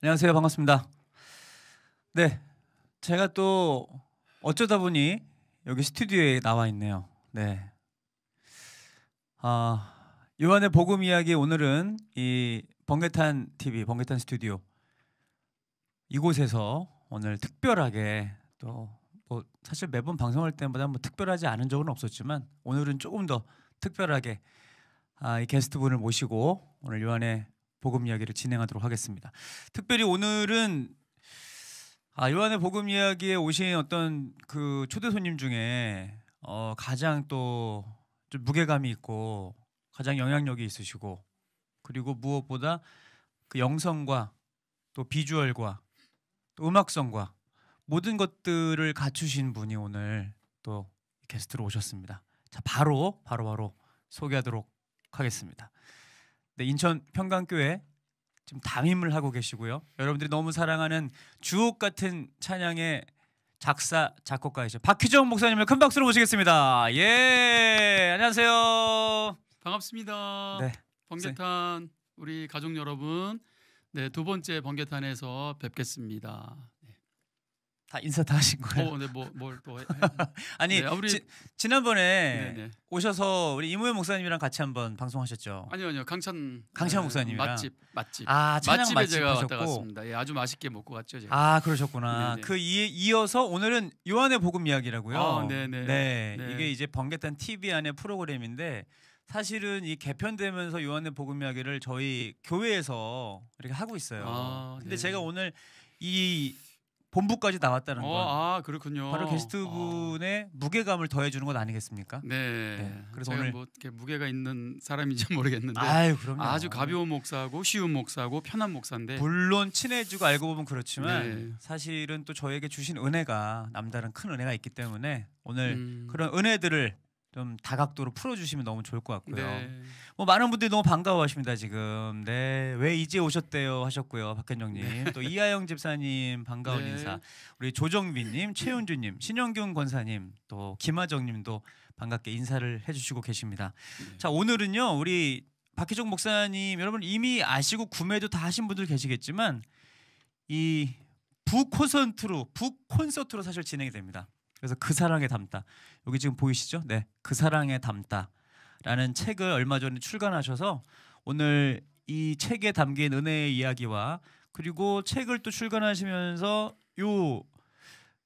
안녕하세요. 반갑습니다. 네, 제가 또 어쩌다 보니 여기 스튜디오에 나와 있네요. 네, 요한의 복음 이야기 오늘은 이 번개탄 TV, 번개탄 스튜디오 이곳에서 오늘 특별하게 또 뭐 사실 매번 방송할 때보다 뭐 특별하지 않은 적은 없었지만 오늘은 조금 더 특별하게 이 게스트분을 모시고 오늘 요한의 복음 이야기를 진행하도록 하겠습니다. 특별히 오늘은 요한의 복음 이야기에 오신 어떤 그 초대 손님 중에 가장 또 좀 무게감이 있고 가장 영향력이 있으시고 그리고 무엇보다 그 영성과 또 비주얼과 또 음악성과 모든 것들을 갖추신 분이 오늘 또 게스트로 오셨습니다. 자, 바로 소개하도록 하겠습니다. 네, 인천 평강교회 지금 담임을 하고 계시고요. 여러분들이 너무 사랑하는 주옥 같은 찬양의 작사 작곡가이죠. 박희정 목사님을 큰 박수로 모시겠습니다. 예, 안녕하세요. 반갑습니다. 네, 번개탄 우리 가족 여러분, 네, 두 번째 번개탄에서 뵙겠습니다. 네. 다 인사 다 하신 거예요? 네, 뭘 또 아니, 네, 우리 지난번에 네네. 오셔서 우리 이무현 목사님이랑 같이 한번 방송하셨죠? 아니요, 강찬 목사님이랑 맛집. 찬양 맛집에 맛집 제가 하셨고. 왔다 갔습니다. 예, 아주 맛있게 먹고 갔죠, 제가. 그러셨구나. 네네. 그 이어서 오늘은 요한의 복음 이야기라고요. 네네. 네, 네. 이게 이제 번개탄 TV 안의 프로그램인데 사실은 이 개편되면서 요한의 복음 이야기를 저희 교회에서 이렇게 하고 있어요. 근데 네. 제가 오늘 이 본부까지 나왔다는 건 그렇군요. 바로 게스트분의 무게감을 더해주는 것 아니겠습니까? 네. 그래서 제가 오늘 뭐 이렇게 무게가 있는 사람인지 모르겠는데 그럼요. 아주 가벼운 목사고 쉬운 목사고 편한 목사인데 물론 친해지고 알고 보면 그렇지만 네. 사실은 또 저에게 주신 은혜가 남다른 큰 은혜가 있기 때문에 오늘 그런 은혜들을 좀 다각도로 풀어주시면 너무 좋을 것 같고요. 네. 뭐 많은 분들이 너무 반가워하십니다 지금. 네, 왜 이제 오셨대요 하셨고요, 박현정님. 네. 또 이하영 집사님 반가운 네. 인사. 우리 조정빈님, 최윤주님, 신영균 권사님, 또 김하정님도 반갑게 인사를 해주시고 계십니다. 네. 자, 오늘은요 우리 박희정 목사님 여러분 이미 아시고 구매도 다 하신 분들 계시겠지만 이 북콘서트로 사실 진행이 됩니다. 그래서 그 사랑에 담다. 여기 지금 보이시죠? 네, 그 사랑에 담다라는 책을 얼마 전에 출간하셔서 오늘 이 책에 담긴 은혜의 이야기와 그리고 책을 또 출간하시면서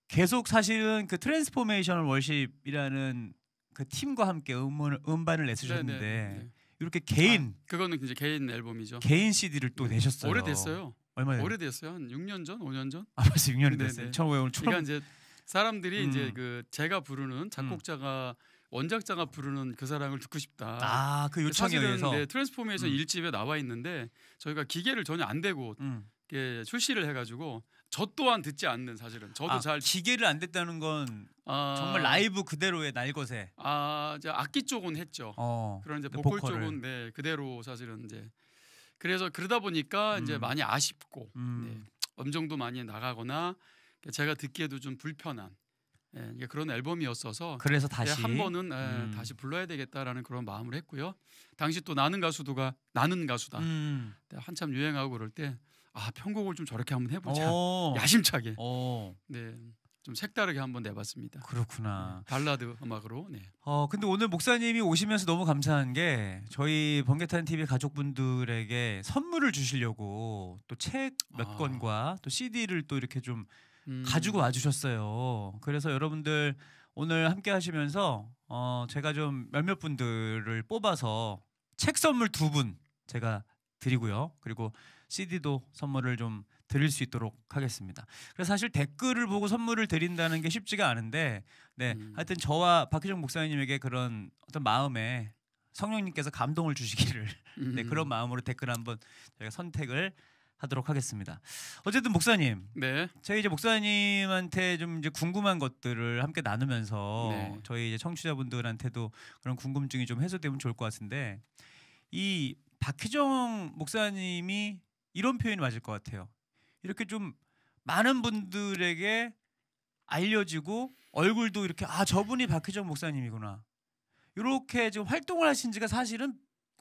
계속 사실은 그 트랜스포메이셔널 월십이라는 그 팀과 함께 음반을 내주셨는데 네. 이렇게 개인 그거는 이제 개인 앨범이죠. 개인 CD를 또 내셨어요. 오래됐어요. 얼마나 오래됐어요. 한 6년 전, 5년 전. 벌써 6년이 네네. 됐어요. 처음 오늘 그러니까 이제 사람들이 이제 그 제가 부르는 작곡자가 원작자가 부르는 그 사랑을 듣고 싶다. 그 요청에 사실은 의해서 트랜스포메이션 1집에 나와 있는데 저희가 기계를 전혀 안 대고 이렇게 출시를 해가지고 저 또한 듣지 않는 사실은 저도 잘 기계를 안 됐다는 건 정말 라이브 그대로의 날것에 이제 악기 쪽은 했죠. 그런 이제 보컬 쪽은 네, 그대로 사실은 이제 그래서 그러다 보니까 이제 많이 아쉽고 네, 음정도 많이 나가거나 제가 듣기에도 좀 불편한 그런 앨범이었어서 그래서 다시 한 번은 다시 불러야 되겠다라는 그런 마음을 했고요. 당시 또 나는 가수다 한참 유행하고 그럴 때 편곡을 좀 저렇게 한번 해보자 야심차게 네, 좀 색다르게 한번 내봤습니다. 그렇구나. 네, 발라드 음악으로. 네. 근데 오늘 목사님이 오시면서 너무 감사한 게 저희 번개탄 TV 가족분들에게 선물을 주시려고 또 책 몇 권과 또 CD를 또 이렇게 좀 가지고 와주셨어요. 그래서 여러분들 오늘 함께 하시면서 제가 좀 몇몇 분들을 뽑아서 책 선물 2분 제가 드리고요. 그리고 CD도 선물을 좀 드릴 수 있도록 하겠습니다. 그래서 사실 댓글을 보고 선물을 드린다는 게 쉽지가 않은데 하여튼 저와 박희정 목사님에게 그런 어떤 마음에 성령님께서 감동을 주시기를 그런 마음으로 댓글 한번 저희가 선택을 하도록 하겠습니다. 어쨌든 목사님, 제가 이제 목사님한테 좀 이제 궁금한 것들을 함께 나누면서 저희 이제 청취자분들한테도 그런 궁금증이 좀 해소되면 좋을 것 같은데 이 박희정 목사님이 이런 표현이 맞을 것 같아요. 이렇게 좀 많은 분들에게 알려지고 얼굴도 이렇게 저분이 박희정 목사님이구나 이렇게 지금 활동을 하신 지가 사실은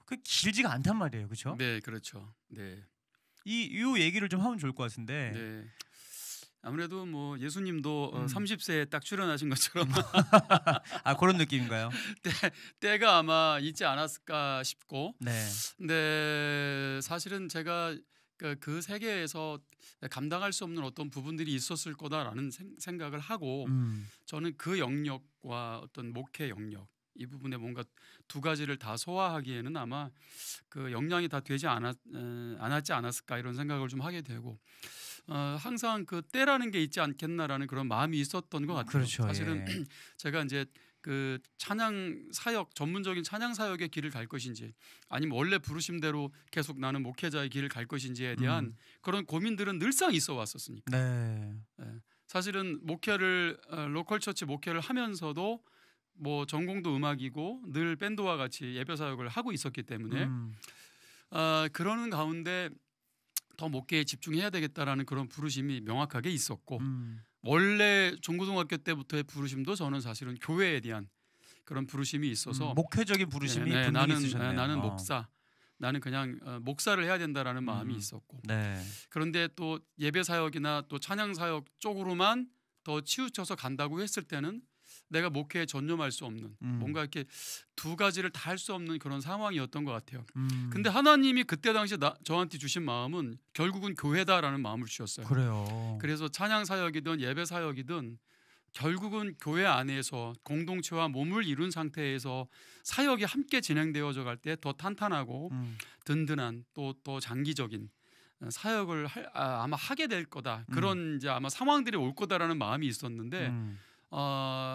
그렇게 길지가 않단 말이에요, 그렇죠? 네, 그렇죠. 네. 이 얘기를 좀 하면 좋을 것 같은데. 네. 아무래도 뭐 예수님도 30세에 딱 출연하신 것처럼 아 그런 느낌인가요? 때가 아마 있지 않았을까 싶고. 네. 근데 사실은 제가 그 세계에서 감당할 수 없는 어떤 부분들이 있었을 거다라는 생각을 하고 저는 그 영역과 어떤 목회 영역 이 부분에 뭔가 두 가지를 다 소화하기에는 아마 그 역량이 다 되지 않았지 않았을까 이런 생각을 좀 하게 되고 항상 그 때라는 게 있지 않겠나라는 그런 마음이 있었던 것 같아요. 그렇죠, 사실은 예. 제가 이제 그 찬양 사역 전문적인 찬양 사역의 길을 갈 것인지 아니면 원래 부르심대로 계속 나는 목회자의 길을 갈 것인지에 대한 그런 고민들은 늘상 있어 왔었으니까. 네. 네. 사실은 목회를 로컬 처치 목회를 하면서도 뭐 전공도 음악이고 늘 밴드와 같이 예배 사역을 하고 있었기 때문에 그러는 가운데 더 목회에 집중해야 되겠다라는 그런 부르심이 명확하게 있었고 원래 중고등학교 때부터의 부르심도 저는 사실은 교회에 대한 그런 부르심이 있어서 목회적인 부르심이 분명히 있으셨네요. 나는 목사, 나는 그냥 목사를 해야 된다라는 마음이 있었고 네. 그런데 또 예배 사역이나 또 찬양 사역 쪽으로만 더 치우쳐서 간다고 했을 때는 내가 목회에 전념할 수 없는 뭔가 이렇게 두 가지를 다 할 수 없는 그런 상황이었던 것 같아요. 근데 하나님이 그때 당시 저한테 주신 마음은 결국은 교회다라는 마음을 주셨어요. 그래요. 그래서 찬양 사역이든 예배 사역이든 결국은 교회 안에서 공동체와 몸을 이룬 상태에서 사역이 함께 진행되어져 갈 때 더 탄탄하고 든든한 또 장기적인 사역을 아마 하게 될 거다. 그런 이제 아마 상황들이 올 거다라는 마음이 있었는데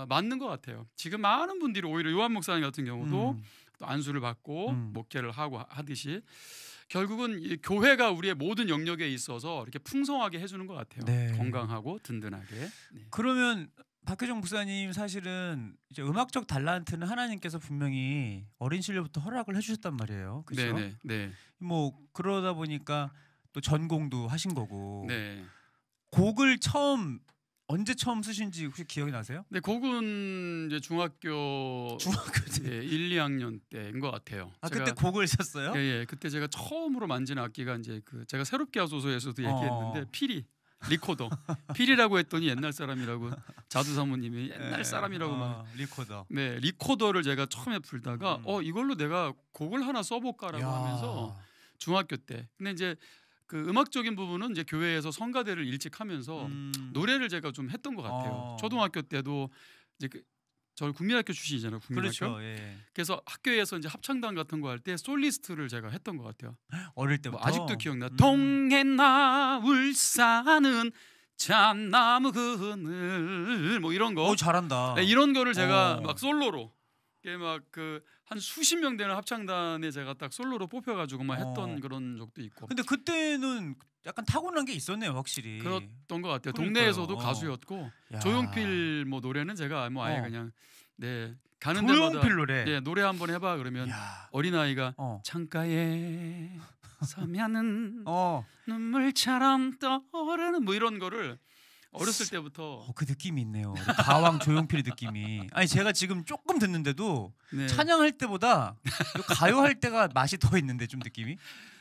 맞는 것 같아요. 지금 많은 분들이 오히려 요한 목사님 같은 경우도 또 안수를 받고 목회를 하고 하듯이 결국은 이 교회가 우리의 모든 영역에 있어서 이렇게 풍성하게 해주는 것 같아요. 네. 건강하고 든든하게. 네. 그러면 박혜정 목사님 사실은 이제 음악적 달란트는 하나님께서 분명히 어린 시절부터 허락을 해주셨단 말이에요. 그렇죠? 네네. 네. 뭐 그러다 보니까 또 전공도 하신 거고. 네. 곡을 언제 처음 쓰신지 혹시 기억이 나세요? 네, 곡은 이제 중학교 때 1, 2학년 때인 것 같아요. 아 그때 곡을 썼어요? 예, 그때 제가 처음으로 만진 악기가 이제 그 제가 새롭게 하소서에서도 얘기했는데 피리 리코더. 피리라고 했더니 옛날 사람이라고 자두 사모님이 옛날 사람이라고 막 리코더. 네, 리코더를 제가 처음에 불다가 이걸로 내가 곡을 하나 써볼까라고 하면서 중학교 때. 근데 이제 그 음악적인 부분은 이제 교회에서 성가대를 일찍 하면서 노래를 제가 좀 했던 것 같아요. 초등학교 때도 이제 저 국민학교 출신이잖아요. 국민학교. 그렇죠. 예. 그래서 학교에서 이제 합창단 같은 거 할 때 솔리스트를 제가 했던 것 같아요. 어릴 때부터. 뭐 아직도 기억나. 동해나 울산은 참나무 그늘 뭐 이런 거. 오 잘한다. 네, 이런 거를 제가 막 솔로로 막 그 한 수십 명 되는 합창단에 제가 딱 솔로로 뽑혀가지고 막 했던 그런 적도 있고. 근데 그때는 약간 타고난 게 있었네요, 확실히. 그랬던 것 같아요. 그러니까요. 동네에서도 가수였고 조용필 뭐 노래는 제가 뭐 아예 그냥 가는 데마다 노래. 노래 한번 해봐 그러면 어린 아이가 창가에 서면은 눈물처럼 떠오르는 뭐 이런 거를 어렸을 때부터 그 느낌이 있네요. 가왕 조용필 느낌이. 아니 제가 지금 조금 듣는데도 찬양할 때보다 가요할 때가 맛이 더 있는데 좀 느낌이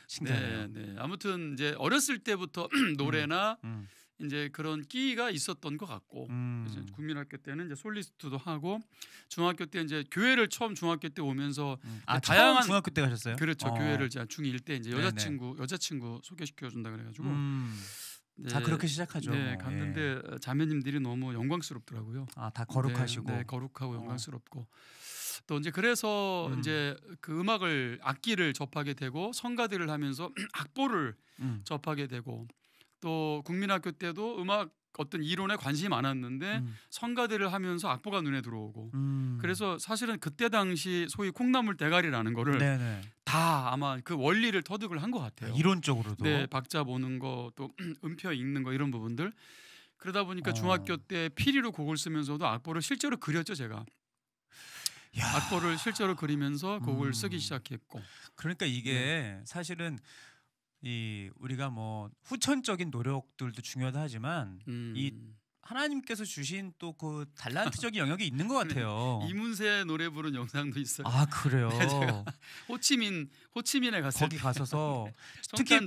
신기해요. 네. 아무튼 이제 어렸을 때부터 노래나 이제 그런 끼가 있었던 것 같고 이제 국민학교 때는 이제 솔리스트도 하고 중학교 때 이제 교회를 처음 중학교 때 오면서 다양한 중학교 때 가셨어요? 그렇죠. 교회를 제가 중1 때 이제 여자친구 소개시켜 준다 그래가지고. 그렇게 시작하죠. 네, 갔는데 자매님들이 너무 영광스럽더라고요. 다 거룩하시고. 네, 거룩하고 영광스럽고. 또 이제 그래서 이제 그 악기를 접하게 되고 성가대를 하면서 악보를 접하게 되고 또 국민학교 때도 음악 어떤 이론에 관심이 많았는데 성가대를 하면서 악보가 눈에 들어오고 그래서 사실은 그때 당시 소위 콩나물 대가리라는 거를 다 아마 그 원리를 터득을 한 것 같아요. 이론적으로도. 네, 박자 보는 거 또 음표 읽는 거 이런 부분들. 그러다 보니까 중학교 때 피리로 곡을 쓰면서도 악보를 실제로 그렸죠 제가. 악보를 실제로 그리면서 곡을 쓰기 시작했고. 그러니까 이게 사실은 우리가 뭐 후천적인 노력들도 중요하다 하지만 이 하나님께서 주신 또 그 달란트적인 영역이 있는 것 같아요. 네. 이문세 노래 부른 영상도 있어요. 아 그래요. 네, 제가 호치민에 갔을 거기 가서서 특히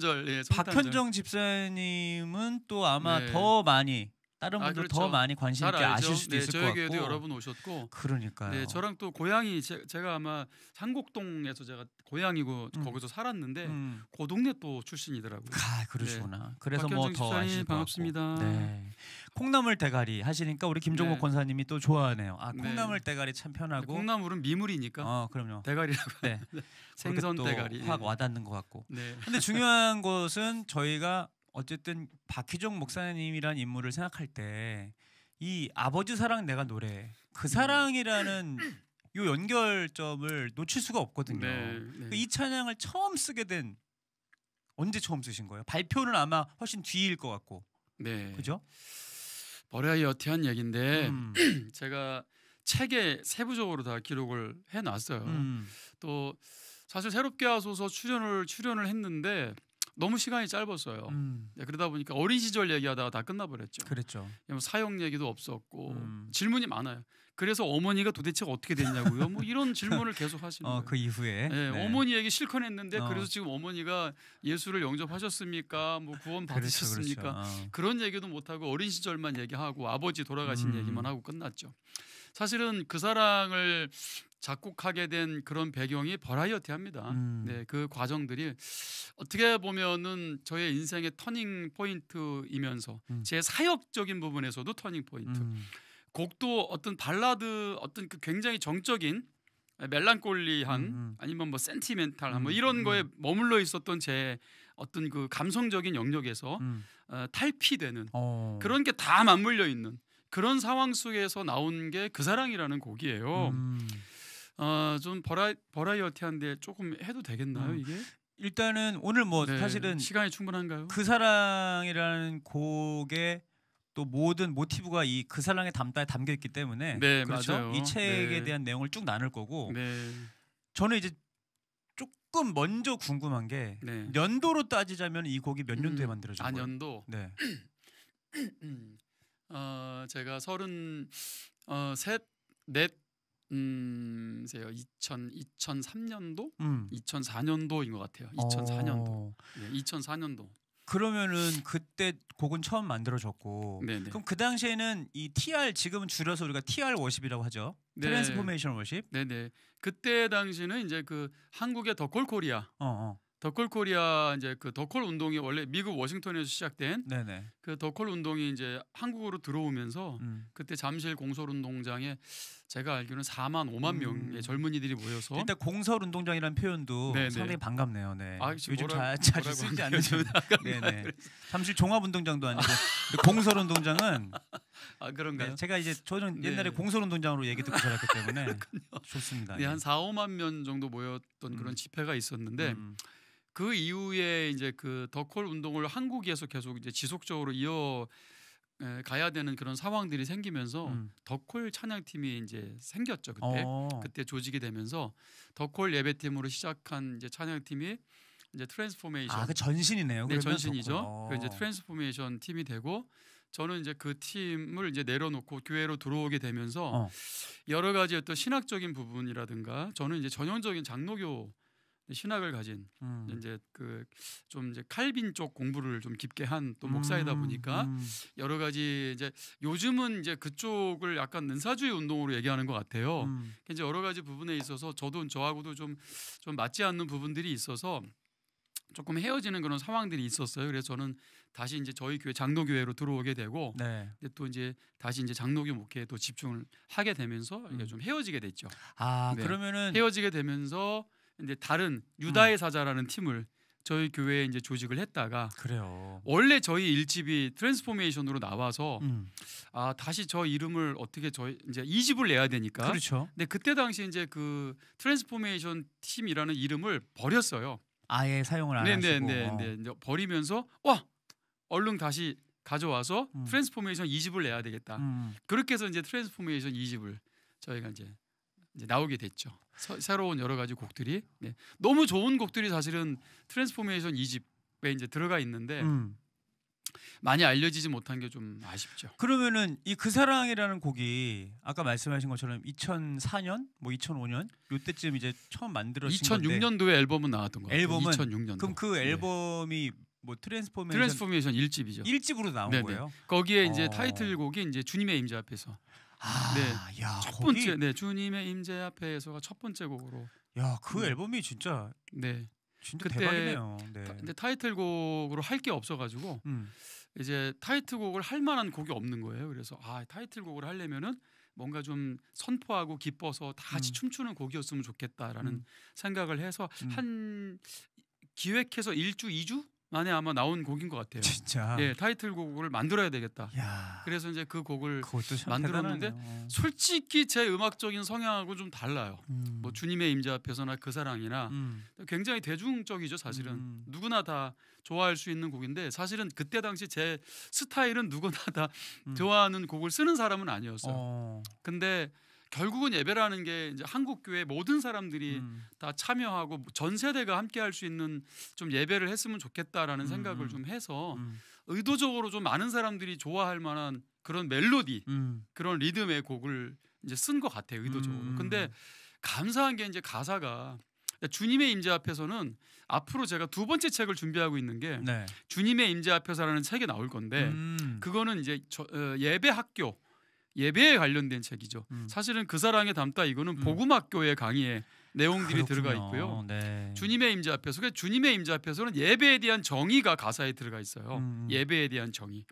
박현정 집사님은 또 아마 네. 더 많이 다른 분들 그렇죠. 더 많이 관심 있게 아실 수도 있을 것 같고. 저에게도 여러 분 오셨고. 그러니까요. 네, 저랑 또 고향이 제가 아마 상곡동에서 제가 고향이고 거기서 살았는데 그 동네 또 출신이더라고요. 아 그러시구나. 네. 그래서 뭐 더 아실 것 반갑습니다. 네. 콩나물 대가리 하시니까 우리 김종목 네. 권사님이 또 좋아하네요. 아 네. 콩나물 대가리 참 편하고. 콩나물은 미물이니까. 그럼요. 대가리라고. 네. 생선 대가리. 확 와닿는 것 같고. 네. 근데 중요한 것은 저희가 어쨌든 박희종 목사님이란 인물을 생각할 때 이 아버지 사랑 내가 노래 그 사랑이라는 요 연결점을 놓칠 수가 없거든요. 네. 이 찬양을 처음 쓰게 된 언제 처음 쓰신 거예요? 발표는 아마 훨씬 뒤일 것 같고. 네. 그죠? 버라이어티한 얘기인데 제가 책에 세부적으로 다 기록을 해놨어요. 또 사실 새롭게 하소서 출연을 했는데 너무 시간이 짧았어요. 네, 그러다 보니까 어린 시절 얘기하다가 다 끝나버렸죠. 그랬죠. 사형 얘기도 없었고 질문이 많아요. 그래서 어머니가 도대체 어떻게 됐냐고요. 뭐 이런 질문을 계속 하시는 거예요. 그 이후에 네. 어머니 얘기 실컷 했는데 그래서 지금 어머니가 예수를 영접하셨습니까? 뭐 구원 받으셨습니까? 그렇죠. 그런 얘기도 못 하고 어린 시절만 얘기하고 아버지 돌아가신 얘기만 하고 끝났죠. 사실은 그 사랑을 작곡하게 된 그런 배경이 버라이어티합니다. 네, 그 과정들이 어떻게 보면은 저의 인생의 터닝 포인트이면서 제 사역적인 부분에서도 터닝 포인트. 곡도 어떤 발라드, 어떤 그 굉장히 정적인 멜랑콜리한 아니면 뭐 센티멘탈한 뭐 이런 거에 머물러 있었던 제 어떤 그 감성적인 영역에서 탈피되는 그런 게 다 맞물려 있는 그런 상황 속에서 나온 게 그 사랑이라는 곡이에요. 좀 버라이어티한데 조금 해도 되겠나요 이게? 일단은 오늘 뭐 네, 사실은 시간이 충분한가요? 그 사랑이라는 곡의 또 모든 모티브가 이 그 사랑에 담겨 있기 때문에 네, 그렇죠? 맞아요. 이 책에 네. 대한 내용을 쭉 나눌 거고 네. 저는 이제 조금 먼저 궁금한 게 네. 연도로 따지자면 이 곡이 몇 년도에 만들어진 거예요? 연도. 네. 제가 33, 넷, 2003년도, 2004년도인 것 같아요. 2004년도. 네, 2004년도. 그러면은 그때 곡은 처음 만들어졌고, 네네. 그럼 그 당시에는 이 TR 지금은 줄여서 우리가 TR 워십이라고 하죠. 네. 트랜스포메이션 워십. 네네. 그때 당시는 이제 그 한국의 더콜 코리아. 더콜 코리아 이제 그 더콜 운동이 원래 미국 워싱턴에서 시작된 네네. 그 더콜 운동이 이제 한국으로 들어오면서 그때 잠실 공설운동장에 제가 알기로는 4만 5만 명의 젊은이들이 모여서 일단 공설운동장이라는 표현도 네네. 상당히 반갑네요. 네. 요즘 뭐라고 자주 쓰지 않는. 네네. 잠실 종합운동장도 아니고 공설운동장은 그런가요? 네, 제가 이제 저는 옛날에 공설운동장으로 얘기 듣고 자랐기 때문에 좋습니다. 네, 한 4, 5만 명 정도 모였던 그런 집회가 있었는데 그 이후에 이제 그 더콜 운동을 한국에서 계속 이제 지속적으로 가야 되는 그런 상황들이 생기면서 더콜 찬양팀이 이제 생겼죠. 그때 조직이 되면서 더콜 예배팀으로 시작한 이제 찬양팀이 이제 트랜스포메이션. 그 전신이네요. 네, 전신이죠. 그 이제 트랜스포메이션 팀이 되고 저는 이제 그 팀을 이제 내려놓고 교회로 들어오게 되면서 여러 가지 어떤 신학적인 부분이라든가 저는 이제 전형적인 장로교 신학을 가진 이제 그 좀 이제 칼빈 쪽 공부를 좀 깊게 한 또 목사이다 보니까 여러 가지 이제 요즘은 이제 그쪽을 약간 은사주의 운동으로 얘기하는 것 같아요. 이제 여러 가지 부분에 있어서 저하고도 좀 맞지 않는 부분들이 있어서 조금 헤어지는 그런 상황들이 있었어요. 그래서 저는 다시 이제 저희 교회 장로교회로 들어오게 되고 네. 또 이제 다시 이제 장로교 목회에 또 집중을 하게 되면서 이게 좀 헤어지게 됐죠. 네. 그러면은 헤어지게 되면서 이제 다른 유다의 사자라는 팀을 저희 교회에 이제 조직을 했다가 그래요. 원래 저희 1집이 트랜스포메이션으로 나와서 다시 저 이름을 어떻게 저희 이제 2집을 내야 되니까. 그렇죠. 근데 그때 당시 이제 그 트랜스포메이션 팀이라는 이름을 버렸어요. 아예 사용을 안 하시고. 네. 이제 버리면서 얼른 다시 가져와서 트랜스포메이션 2집을 내야 되겠다. 그렇게 해서 이제 트랜스포메이션 2집을 저희가 이제 나오게 됐죠. 새로운 여러 가지 곡들이 너무 좋은 곡들이 사실은 트랜스포메이션 2집에 이제 들어가 있는데 많이 알려지지 못한 게 좀 아쉽죠. 그러면은 이 그 사랑이라는 곡이 아까 말씀하신 것처럼 2004년, 뭐 2005년 요때쯤 이제 처음 만들어진 2006년도에 앨범은 나왔던 거 같아요. 앨범은 2006년도. 그럼 그 앨범이 뭐 트랜스포메이션 1집이죠. 1집으로 나온 네네. 거예요. 거기에 이제 타이틀곡이 이제 주님의 임재 앞에서. 네. 야, 첫 번째 네, 주님의 임재 앞에서가 첫 번째 곡으로. 야, 그 앨범이 진짜 네. 진짜 대박이네요. 네. 근데 타이틀곡으로 할 게 없어가지고 이제 타이틀곡을 할 만한 곡이 없는 거예요. 그래서 타이틀곡을 하려면은 뭔가 좀 선포하고 기뻐서 다 같이 춤추는 곡이었으면 좋겠다라는 생각을 해서 한 기획해서 1주, 2주 만에 아마 나온 곡인 것 같아요. 진짜. 예, 타이틀곡을 만들어야 되겠다. 야. 그래서 이제 그 곡을 만들었는데 솔직히 제 음악적인 성향하고 좀 달라요. 뭐 주님의 임재 앞에서나 그 사랑이나 굉장히 대중적이죠. 사실은 누구나 다 좋아할 수 있는 곡인데 사실은 그때 당시 제 스타일은 누구나 다 좋아하는 곡을 쓰는 사람은 아니었어요. 근데 결국은 예배라는 게 이제 한국 교회 모든 사람들이 다 참여하고 전 세대가 함께 할 수 있는 좀 예배를 했으면 좋겠다라는 생각을 좀 해서 의도적으로 좀 많은 사람들이 좋아할 만한 그런 멜로디, 그런 리듬의 곡을 이제 쓴 것 같아요. 의도적으로. 근데 감사한 게 이제 가사가 주님의 임재 앞에서는 앞으로 제가 두 번째 책을 준비하고 있는 게 네. 주님의 임재 앞에서라는 책이 나올 건데 그거는 이제 예배 학교 예배에 관련된 책이죠. 사실은 그 사랑에 담다 이거는 복음학교의 강의에 내용들이 들어가 있고요. 네. 주님의 임재 앞에서 주님의 임재 앞에서는 예배에 대한 정의가 가사에 들어가 있어요. 예배에 대한 정의.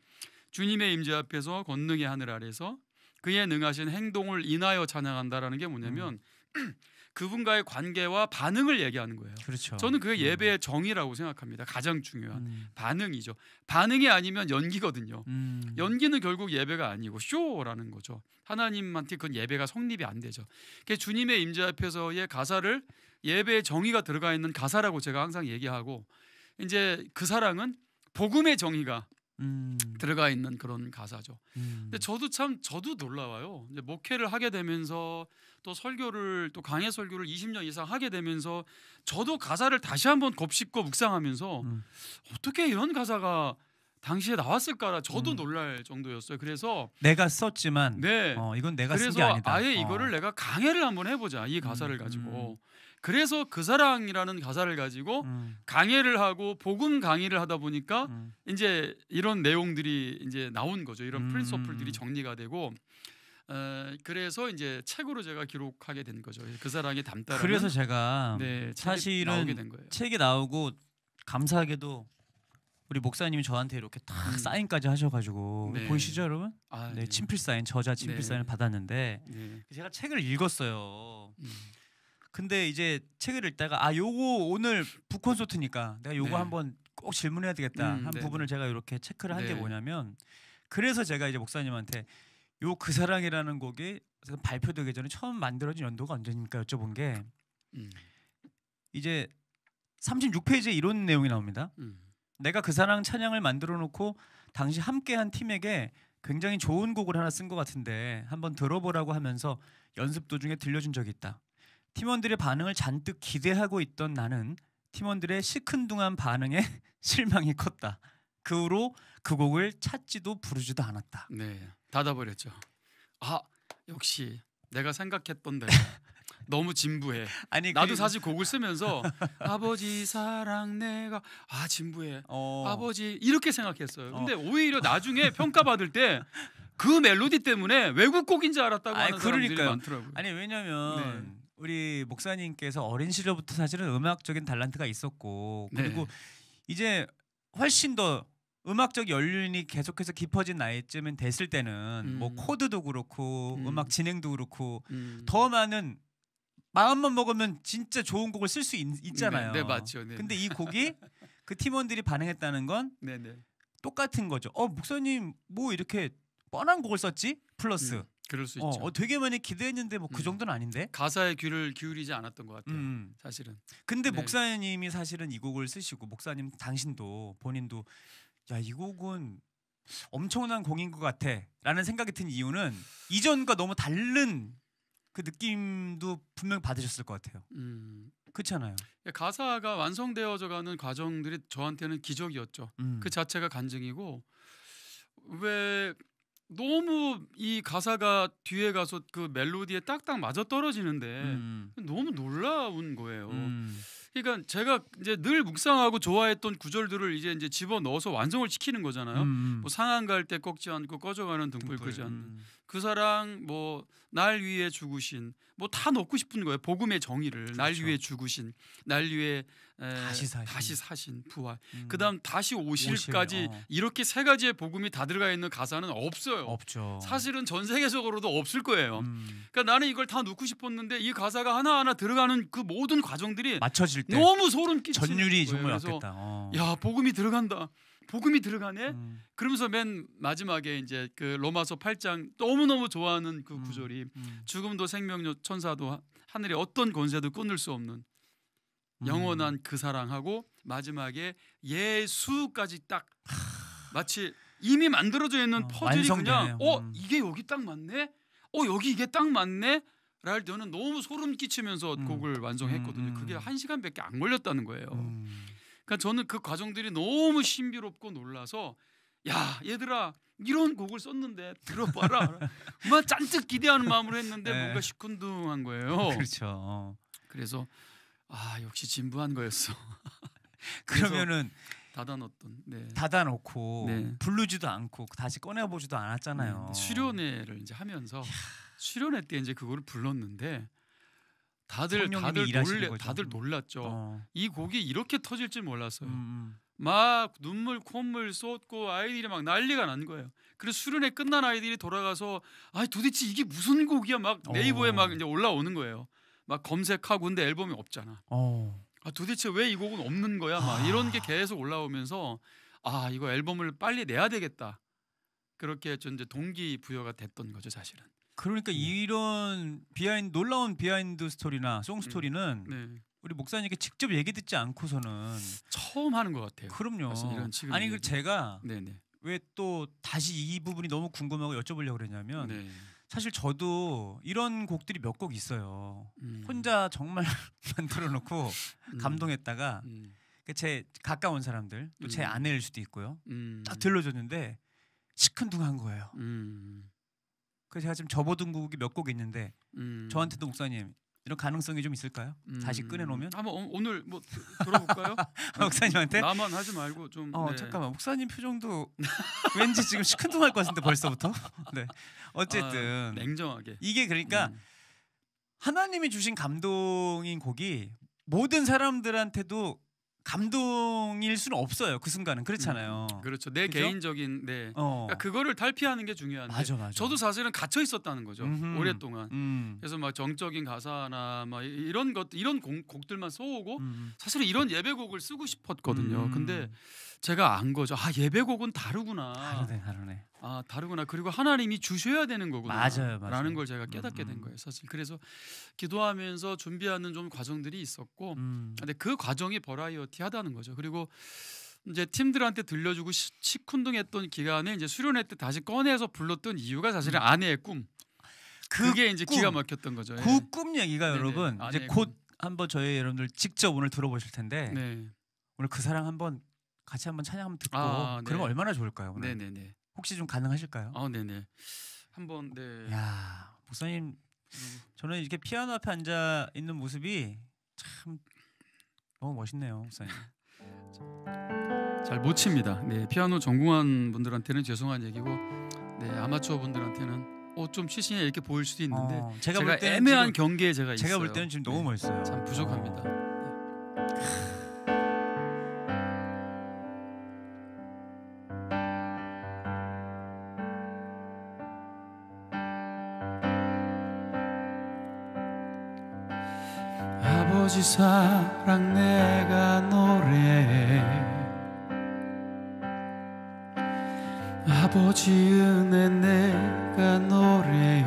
주님의 임재 앞에서 권능의 하늘 아래서 그의 능하신 행동을 인하여 찬양한다라는 게 뭐냐면 그분과의 관계와 반응을 얘기하는 거예요. 그렇죠. 저는 그게 예배의 정의라고 생각합니다. 가장 중요한 반응이죠. 반응이 아니면 연기거든요. 연기는 결국 예배가 아니고 쇼라는 거죠. 하나님한테 그건 예배가 성립이 안 되죠. 주님의 임재 앞에서의 가사를 예배의 정의가 들어가 있는 가사라고 제가 항상 얘기하고 이제 그 사랑은 복음의 정의가 들어가 있는 그런 가사죠. 근데 저도 놀라워요. 이제 목회를 하게 되면서 또 설교를 또 강해 설교를 20년 이상 하게 되면서 저도 가사를 다시 한번 곱씹고 묵상하면서 어떻게 이런 가사가 당시에 나왔을까라 저도 놀랄 정도였어요. 그래서 내가 썼지만 네. 이건 내가 쓴 게 아니다. 아예 이거를 내가 강해를 한번 해보자. 이 가사를 가지고. 그래서 그 사랑이라는 가사를 가지고 강해를 하고 복음 강의를 하다 보니까 이제 이런 내용들이 이제 나온 거죠. 이런 프린서플들이 정리가 되고 그래서 이제 책으로 제가 기록하게 된 거죠. 그 사랑에 담다라는. 그래서 제가 사실은 책이 나오고 감사하게도 우리 목사님이 저한테 이렇게 딱 사인까지 하셔가지고 보이시죠 여러분? 네, 친필 사인, 저자 친필 사인을 받았는데 제가 책을 읽었어요. 근데 이제 책을 읽다가 요거 오늘 북콘서트니까 내가 요거 한번 꼭 질문해야 되겠다 한 부분을 제가 이렇게 체크를 한 게 뭐냐면 그래서 제가 이제 목사님한테 요 그 사랑이라는 곡이 발표되기 전에 처음 만들어진 연도가 언제입니까 여쭤본 게 이제 36페이지에 이런 내용이 나옵니다. 내가 그 사랑 찬양을 만들어 놓고 당시 함께한 팀에게 굉장히 좋은 곡을 하나 쓴 것 같은데 한번 들어보라고 하면서 연습 도중에 들려준 적이 있다. 팀원들의 반응을 잔뜩 기대하고 있던 나는 팀원들의 시큰둥한 반응에 실망이 컸다. 그 후로 그 곡을 찾지도 부르지도 않았다. 네, 닫아버렸죠. 역시 내가 생각했던 대로 너무 진부해. 아니 나도 사실 곡을 쓰면서 아버지 사랑 내가 진부해. 아버지 이렇게 생각했어요. 근데 오히려 나중에 평가받을 때 그 멜로디 때문에 외국 곡인 줄 알았다고 하는 사람들이 많더라고요. 아니 왜냐면 우리 목사님께서 어린 시절부터 사실은 음악적인 달란트가 있었고 그리고 이제 훨씬 더 음악적 연륜이 계속해서 깊어진 나이쯤은 됐을 때는 뭐 코드도 그렇고 음악 진행도 그렇고 더 많은 마음만 먹으면 진짜 좋은 곡을 쓸 수 있잖아요. 네, 맞죠. 네. 근데 이 곡이 그 팀원들이 반응했다는 건 똑같은 거죠. 목사님 뭐 이렇게 뻔한 곡을 썼지? 플러스 그럴 수 있죠. 되게 많이 기대했는데 뭐 그 정도는 아닌데 가사에 귀를 기울이지 않았던 것 같아요. 사실은. 근데 목사님이 사실은 이 곡을 쓰시고 목사님 당신도 본인도 야, 이 곡은 엄청난 곡인 것 같아라는 생각이 든 이유는 이전과 너무 다른 그 느낌도 분명 받으셨을 것 같아요. 그렇잖아요. 가사가 완성되어져가는 과정들이 저한테는 기적이었죠. 그 자체가 간증이고 왜 너무 이 가사가 뒤에 가서 그 멜로디에 딱딱 맞아 떨어지는데 너무 놀라운 거예요. 그러니까 제가 이제 늘 묵상하고 좋아했던 구절들을 이제 집어 넣어서 완성을 시키는 거잖아요. 뭐 상한 갈 때 꺾지 않고 꺼져가는 등불 끄지 않는 그 사랑, 뭐 날 위해 죽으신, 뭐 다 넣고 싶은 거예요. 복음의 정의를. 그렇죠. 날 위해 죽으신, 날 위해 다시 사신 부활. 그다음 다시 오실까지 이렇게 세 가지의 복음이 다 들어가 있는 가사는 없어요. 없죠. 사실은 전 세계적으로도 없을 거예요. 그러니까 나는 이걸 다 넣고 싶었는데 이 가사가 하나하나 들어가는 그 모든 과정들이 맞춰질 때 너무 소름 끼치는 전율이 거예요. 정말 왔겠다. 야, 복음이 들어간다. 복음이 들어가네. 그러면서 맨 마지막에 이제 그 로마서 8장 너무너무 좋아하는 그 구절이 죽음도 생명도 천사도 하늘의 어떤 권세도 끊을 수 없는 영원한 그 사랑하고 마지막에 예수까지 딱 마치 이미 만들어져 있는 퍼즐이 그냥 이게 여기 딱 맞네. 여기 이게 딱 맞네. 랄 때는 너무 소름 끼치면서 곡을 완성했거든요. 그게 1시간밖에 안 걸렸다는 거예요. 그러니까 저는 그 과정들이 너무 신비롭고 놀라서 야, 얘들아 이런 곡을 썼는데 들어봐라. 막 잔뜩 기대하는 마음으로 했는데 뭔가 시큰둥한 거예요. 그렇죠. 그래서 역시 진부한 거였어. 그러면은 닫아놓고 부르지도 않고 다시 꺼내보지도 않았잖아요. 수련회를 이제 하면서 수련회 때 이제 그거를 불렀는데 다들 놀랐죠. 이 곡이 이렇게 터질 줄 몰랐어요. 막 눈물 콧물 쏟고 아이들이 막 난리가 난 거예요. 그래서 수련회 끝난 아이들이 돌아가서 도대체 이게 무슨 곡이야 막 네이버에 막 이제 올라오는 거예요. 막 검색하고 근데 앨범이 없잖아. 도대체 왜 이 곡은 없는 거야? 막 이런 게 계속 올라오면서 이거 앨범을 빨리 내야 되겠다. 그렇게 이제 동기부여가 됐던 거죠, 사실은. 그러니까 이런 놀라운 비하인드 스토리나 송 스토리는 우리 목사님께 직접 얘기 듣지 않고서는 처음 하는 것 같아요. 그럼요. 아니 제가 왜 또 다시 이 부분이 너무 궁금하고 여쭤보려고 그랬냐면 사실 저도 이런 곡들이 몇 곡 있어요. 혼자 정말 만들어 놓고 감동했다가 제 가까운 사람들 또 제 아내일 수도 있고요. 딱 들려줬는데 시큰둥한 거예요. 그래서 제가 지금 접어둔 곡이 몇 곡 있는데 저한테도 목사님 이런 가능성이 좀 있을까요? 다시 꺼내놓으면? 한번 오늘 뭐 들어볼까요? 목사님한테? 나만 하지 말고 좀. 잠깐만 목사님 표정도 왠지 지금 시큰둥할 것 같은데 벌써부터. 네. 어쨌든 냉정하게. 이게 그러니까 하나님이 주신 감동인 곡이 모든 사람들한테도 감동일 수는 없어요. 그 순간은 그렇잖아요. 그렇죠. 내 그죠? 개인적인 그러니까 그거를 탈피하는 게 중요한데. 맞아. 저도 사실은 갇혀 있었다는 거죠. 오랫동안. 그래서 막 정적인 가사나 막 이런 곡들만 써오고 사실은 이런 예배곡을 쓰고 싶었거든요. 근데 제가 안 거죠. 예배곡은 다르구나. 다르네. 다르구나. 그리고 하나님이 주셔야 되는 거구나. 맞아요. 라는 걸 제가 깨닫게 된 거예요. 사실. 그래서 기도하면서 준비하는 좀 과정들이 있었고, 근데 그 과정이 버라이어티하다는 거죠. 그리고 이제 팀들한테 들려주고 시큰둥했던 기간에 이제 수련회 때 다시 꺼내서 불렀던 이유가 사실은 아내의 꿈. 그게 이제 기가 막혔던 거죠. 그 꿈 얘기가 여러분 이제 곧 한번 저희 여러분들 직접 오늘 들어보실 텐데 오늘 그 사랑 같이 한번 찬양 한번 듣고 그러면 얼마나 좋을까요? 오늘? 네네네. 혹시 좀 가능하실까요? 네네. 한번 야 목사님 저는 이렇게 피아노 앞에 앉아 있는 모습이 참 너무 멋있네요, 목사님. 잘 못 칩니다. 피아노 전공한 분들한테는 죄송한 얘기고, 아마추어 분들한테는 좀 치시냐 이렇게 보일 수도 있는데 제가 볼 때는 애매한 경계에 제가 있어요. 제가 볼 때는 지금 너무 멋있어요. 참 부족합니다. 아버지 사랑 내가 노래해, 아버지 은혜 내가 노래해,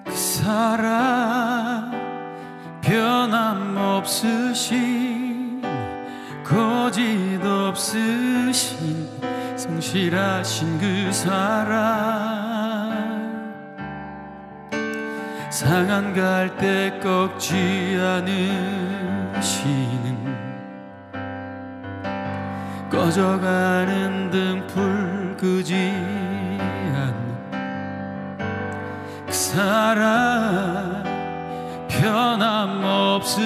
그 사랑 변함없으신 거짓 없으신 성실하신 그 사랑, 상한 갈 때 꺾지 않으시는 꺼져가는 등불 끄지 않는 그 사랑 변함없으신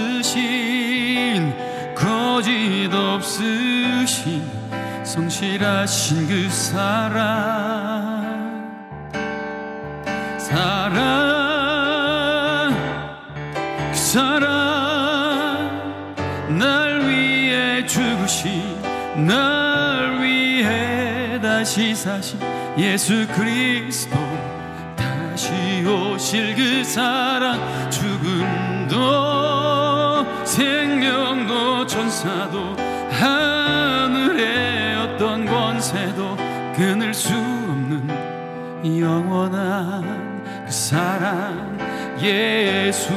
거짓 없으신 성실하신 그 사랑 그 사랑 날 위해 죽으신 날 위해 다시 사신 예수 그리스도 다시 오실 그 사랑 죽음도 생명도 천사도 하늘의 어떤 권세도 끊을 수 없는 영원한 그 사랑 예수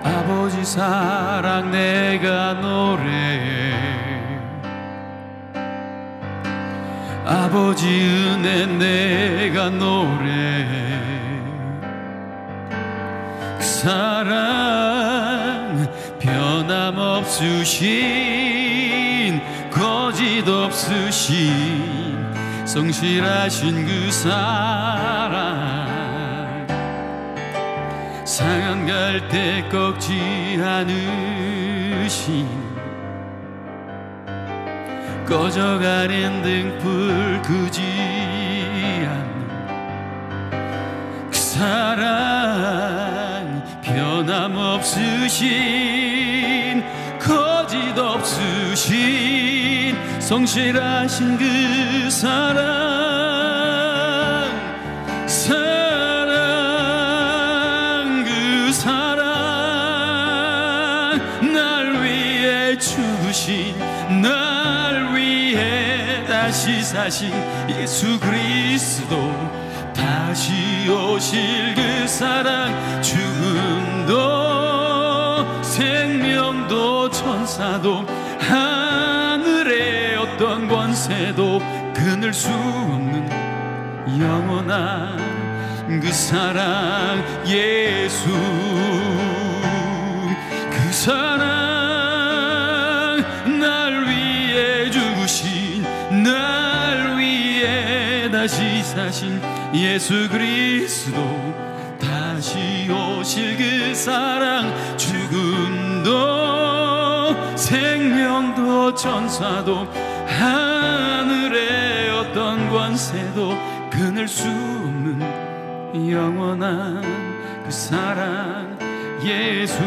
아버지 사랑 내가 노래해 아버지 은혜 내가 노래해 그 사랑 변함없으신 거짓 없으신 성실하신 그 사랑 상한 갈 때 꺾지 않으신 꺼져가는 등불 끄지 않는 그 사랑 변함없으신 거짓 없으신 성실하신 그 사랑 그 사랑 날 위해 죽으신 날 위해 다시 사신 예수 그리스도 다시 오실 그 사랑 죽음도 생명도 천사도 하늘의 어떤 권세도 끊을 수 없는 영원한 그 사랑 예수 그 사랑 날 위해 죽으신 날 위해 다시 사신 예수 그리스도 다시 오실 그 사랑 죽음도 생명도 천사도 하늘의 어떤 권세도 끊을 수 없는 영원한 그 사랑 예수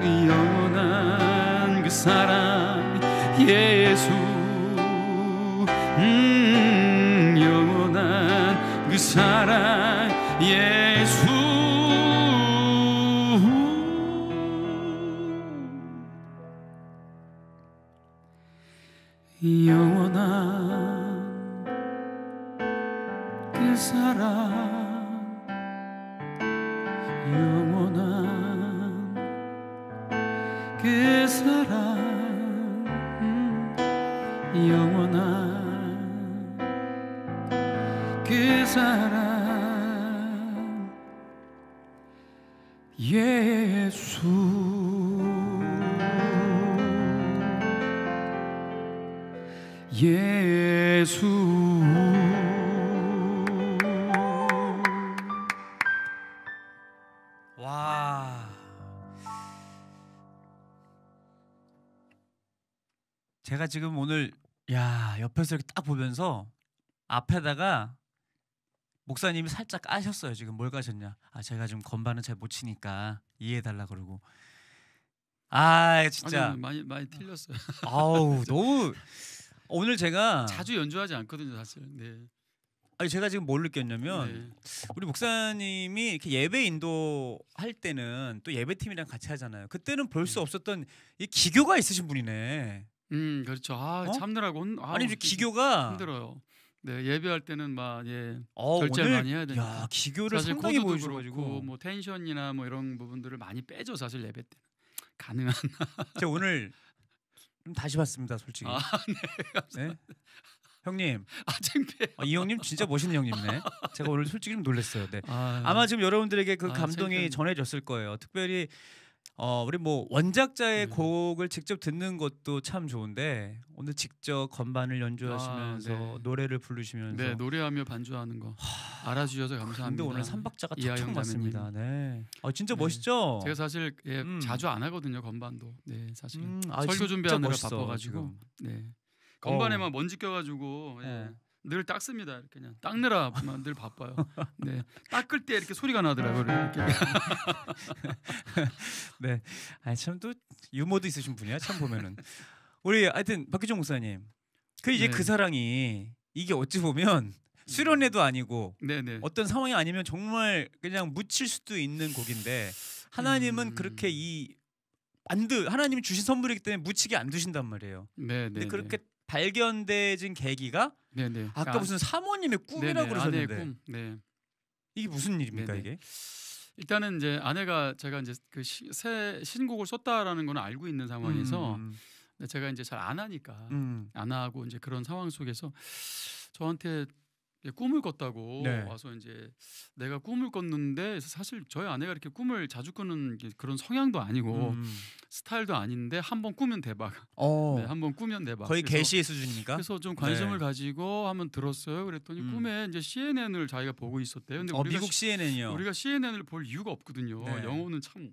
영원한 그 사랑 예수 영원한 그 사랑 예수 영원한 그 사랑 영원한 그 사랑 영원한 그 사랑 예수 예수 와, 제가 지금 오늘 옆에서 이렇게 딱 보면서 앞에다가 목사님이 살짝 까셨어요. 지금 뭘 까셨냐? 제가 좀 건반은 잘 못 치니까 이해해달라 그러고. 진짜 아니, 많이 틀렸어요. 아우 너무 오늘 제가 자주 연주하지 않거든요, 사실. 네. 제가 지금 뭘 느꼈냐면 우리 목사님이 이렇게 예배 인도할 때는 또 예배팀이랑 같이 하잖아요. 그때는 볼 수 없었던 이 기교가 있으신 분이네. 그렇죠. 참느라고 아니 기교가 힘들어요. 네, 예배할 때는 결제를 많이 해야 되니까. 야, 기교를 상당히 보여줘가지고 뭐 텐션이나 뭐 이런 부분들을 많이 빼죠, 사실 예배 때는. 가능한. 제가 오늘 좀 다시 봤습니다, 솔직히. 네. 형님. 창피해. 이 형님 진짜 멋있는 형님네. 제가 오늘 솔직히 좀 놀랐어요. 네. 아마 지금 여러분들에게 그 감동이 전해졌을 거예요. 특별히 우리 뭐 원작자의 곡을 직접 듣는 것도 참 좋은데 오늘 직접 건반을 연주하시면서 노래를 부르시면서 네, 노래하며 반주하는 거 알아주셔서 감사합니다. 근데 오늘 삼박자가 척척 맞습니다. 네. 진짜 멋있죠? 제가 사실 자주 안 하거든요, 건반도. 네, 사실 설교 준비하느라 바빠가지고. 네. 건반에만 먼지 껴가지고 늘 닦습니다. 이렇게 그냥 닦느라 늘 바빠요. 네, 닦을 때 이렇게 소리가 나더라고요. 이렇게. 네, 참 또 유머도 있으신 분이야. 참 보면은 우리 하여튼 박기종 목사님, 그 이제 그 사랑이 이게 어찌 보면 수련회도 아니고 어떤 상황이 아니면 정말 그냥 묻힐 수도 있는 곡인데 하나님은 그렇게 하나님이 주신 선물이기 때문에 묻히게 안 두신단 말이에요. 근데 그렇게 발견되진 계기가 아까 무슨 사모님의 꿈이라고 그러셨는데 꿈. 이게 무슨 일입니까 이게? 일단은 이제 아내가 제가 이제 그 새 신곡을 썼다라는 건 알고 있는 상황에서 제가 이제 잘 안 하니까 안 하고 이제 그런 상황 속에서 저한테 꿈을 꿨다고 와서 이제 내가 꿈을 꿨는데 사실 저희 아내가 이렇게 꿈을 자주 꾸는 그런 성향도 아니고 스타일도 아닌데 한번 꾸면 대박. 한번 꾸면 대박. 거의 계시의 수준입니까? 그래서 좀 관심을 가지고 한번 들었어요. 그랬더니 꿈에 이제 CNN을 자기가 보고 있었대요. 근데 우리가 미국 CNN이요. 우리가 CNN을 볼 이유가 없거든요. 영어는 참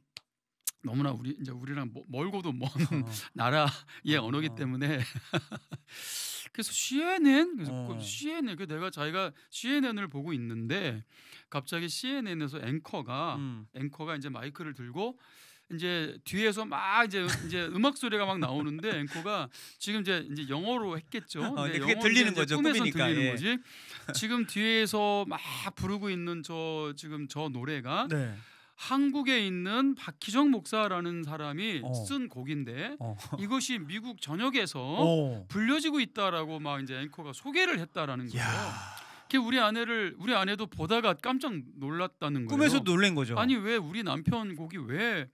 너무나 우리랑 멀고도 먼 나라의 언어기 때문에. 그래서 CNN CNN 내가 자기가 CNN을 보고 있는데 갑자기 CNN에서 앵커가 이제 마이크를 들고 이제 뒤에서 막 이제 음악 소리가 막 나오는데 앵커가 지금 이제 영어로 했겠죠. 그게 들리는 거죠. 꿈이니까. 들리는 거지. 지금 뒤에서 막 부르고 있는 저 노래가 한국에 있는 박희정 목사라는 사람이 쓴 곡인데 이것이 미국 전역에서 불려지고 있다라고 막 이제 앵커가 소개를 했다라는 거예요. 우리 아내도 보다가 깜짝 놀랐다는 거예요. 꿈에서 놀란 거죠. 아니 왜 우리 남편 곡이 왜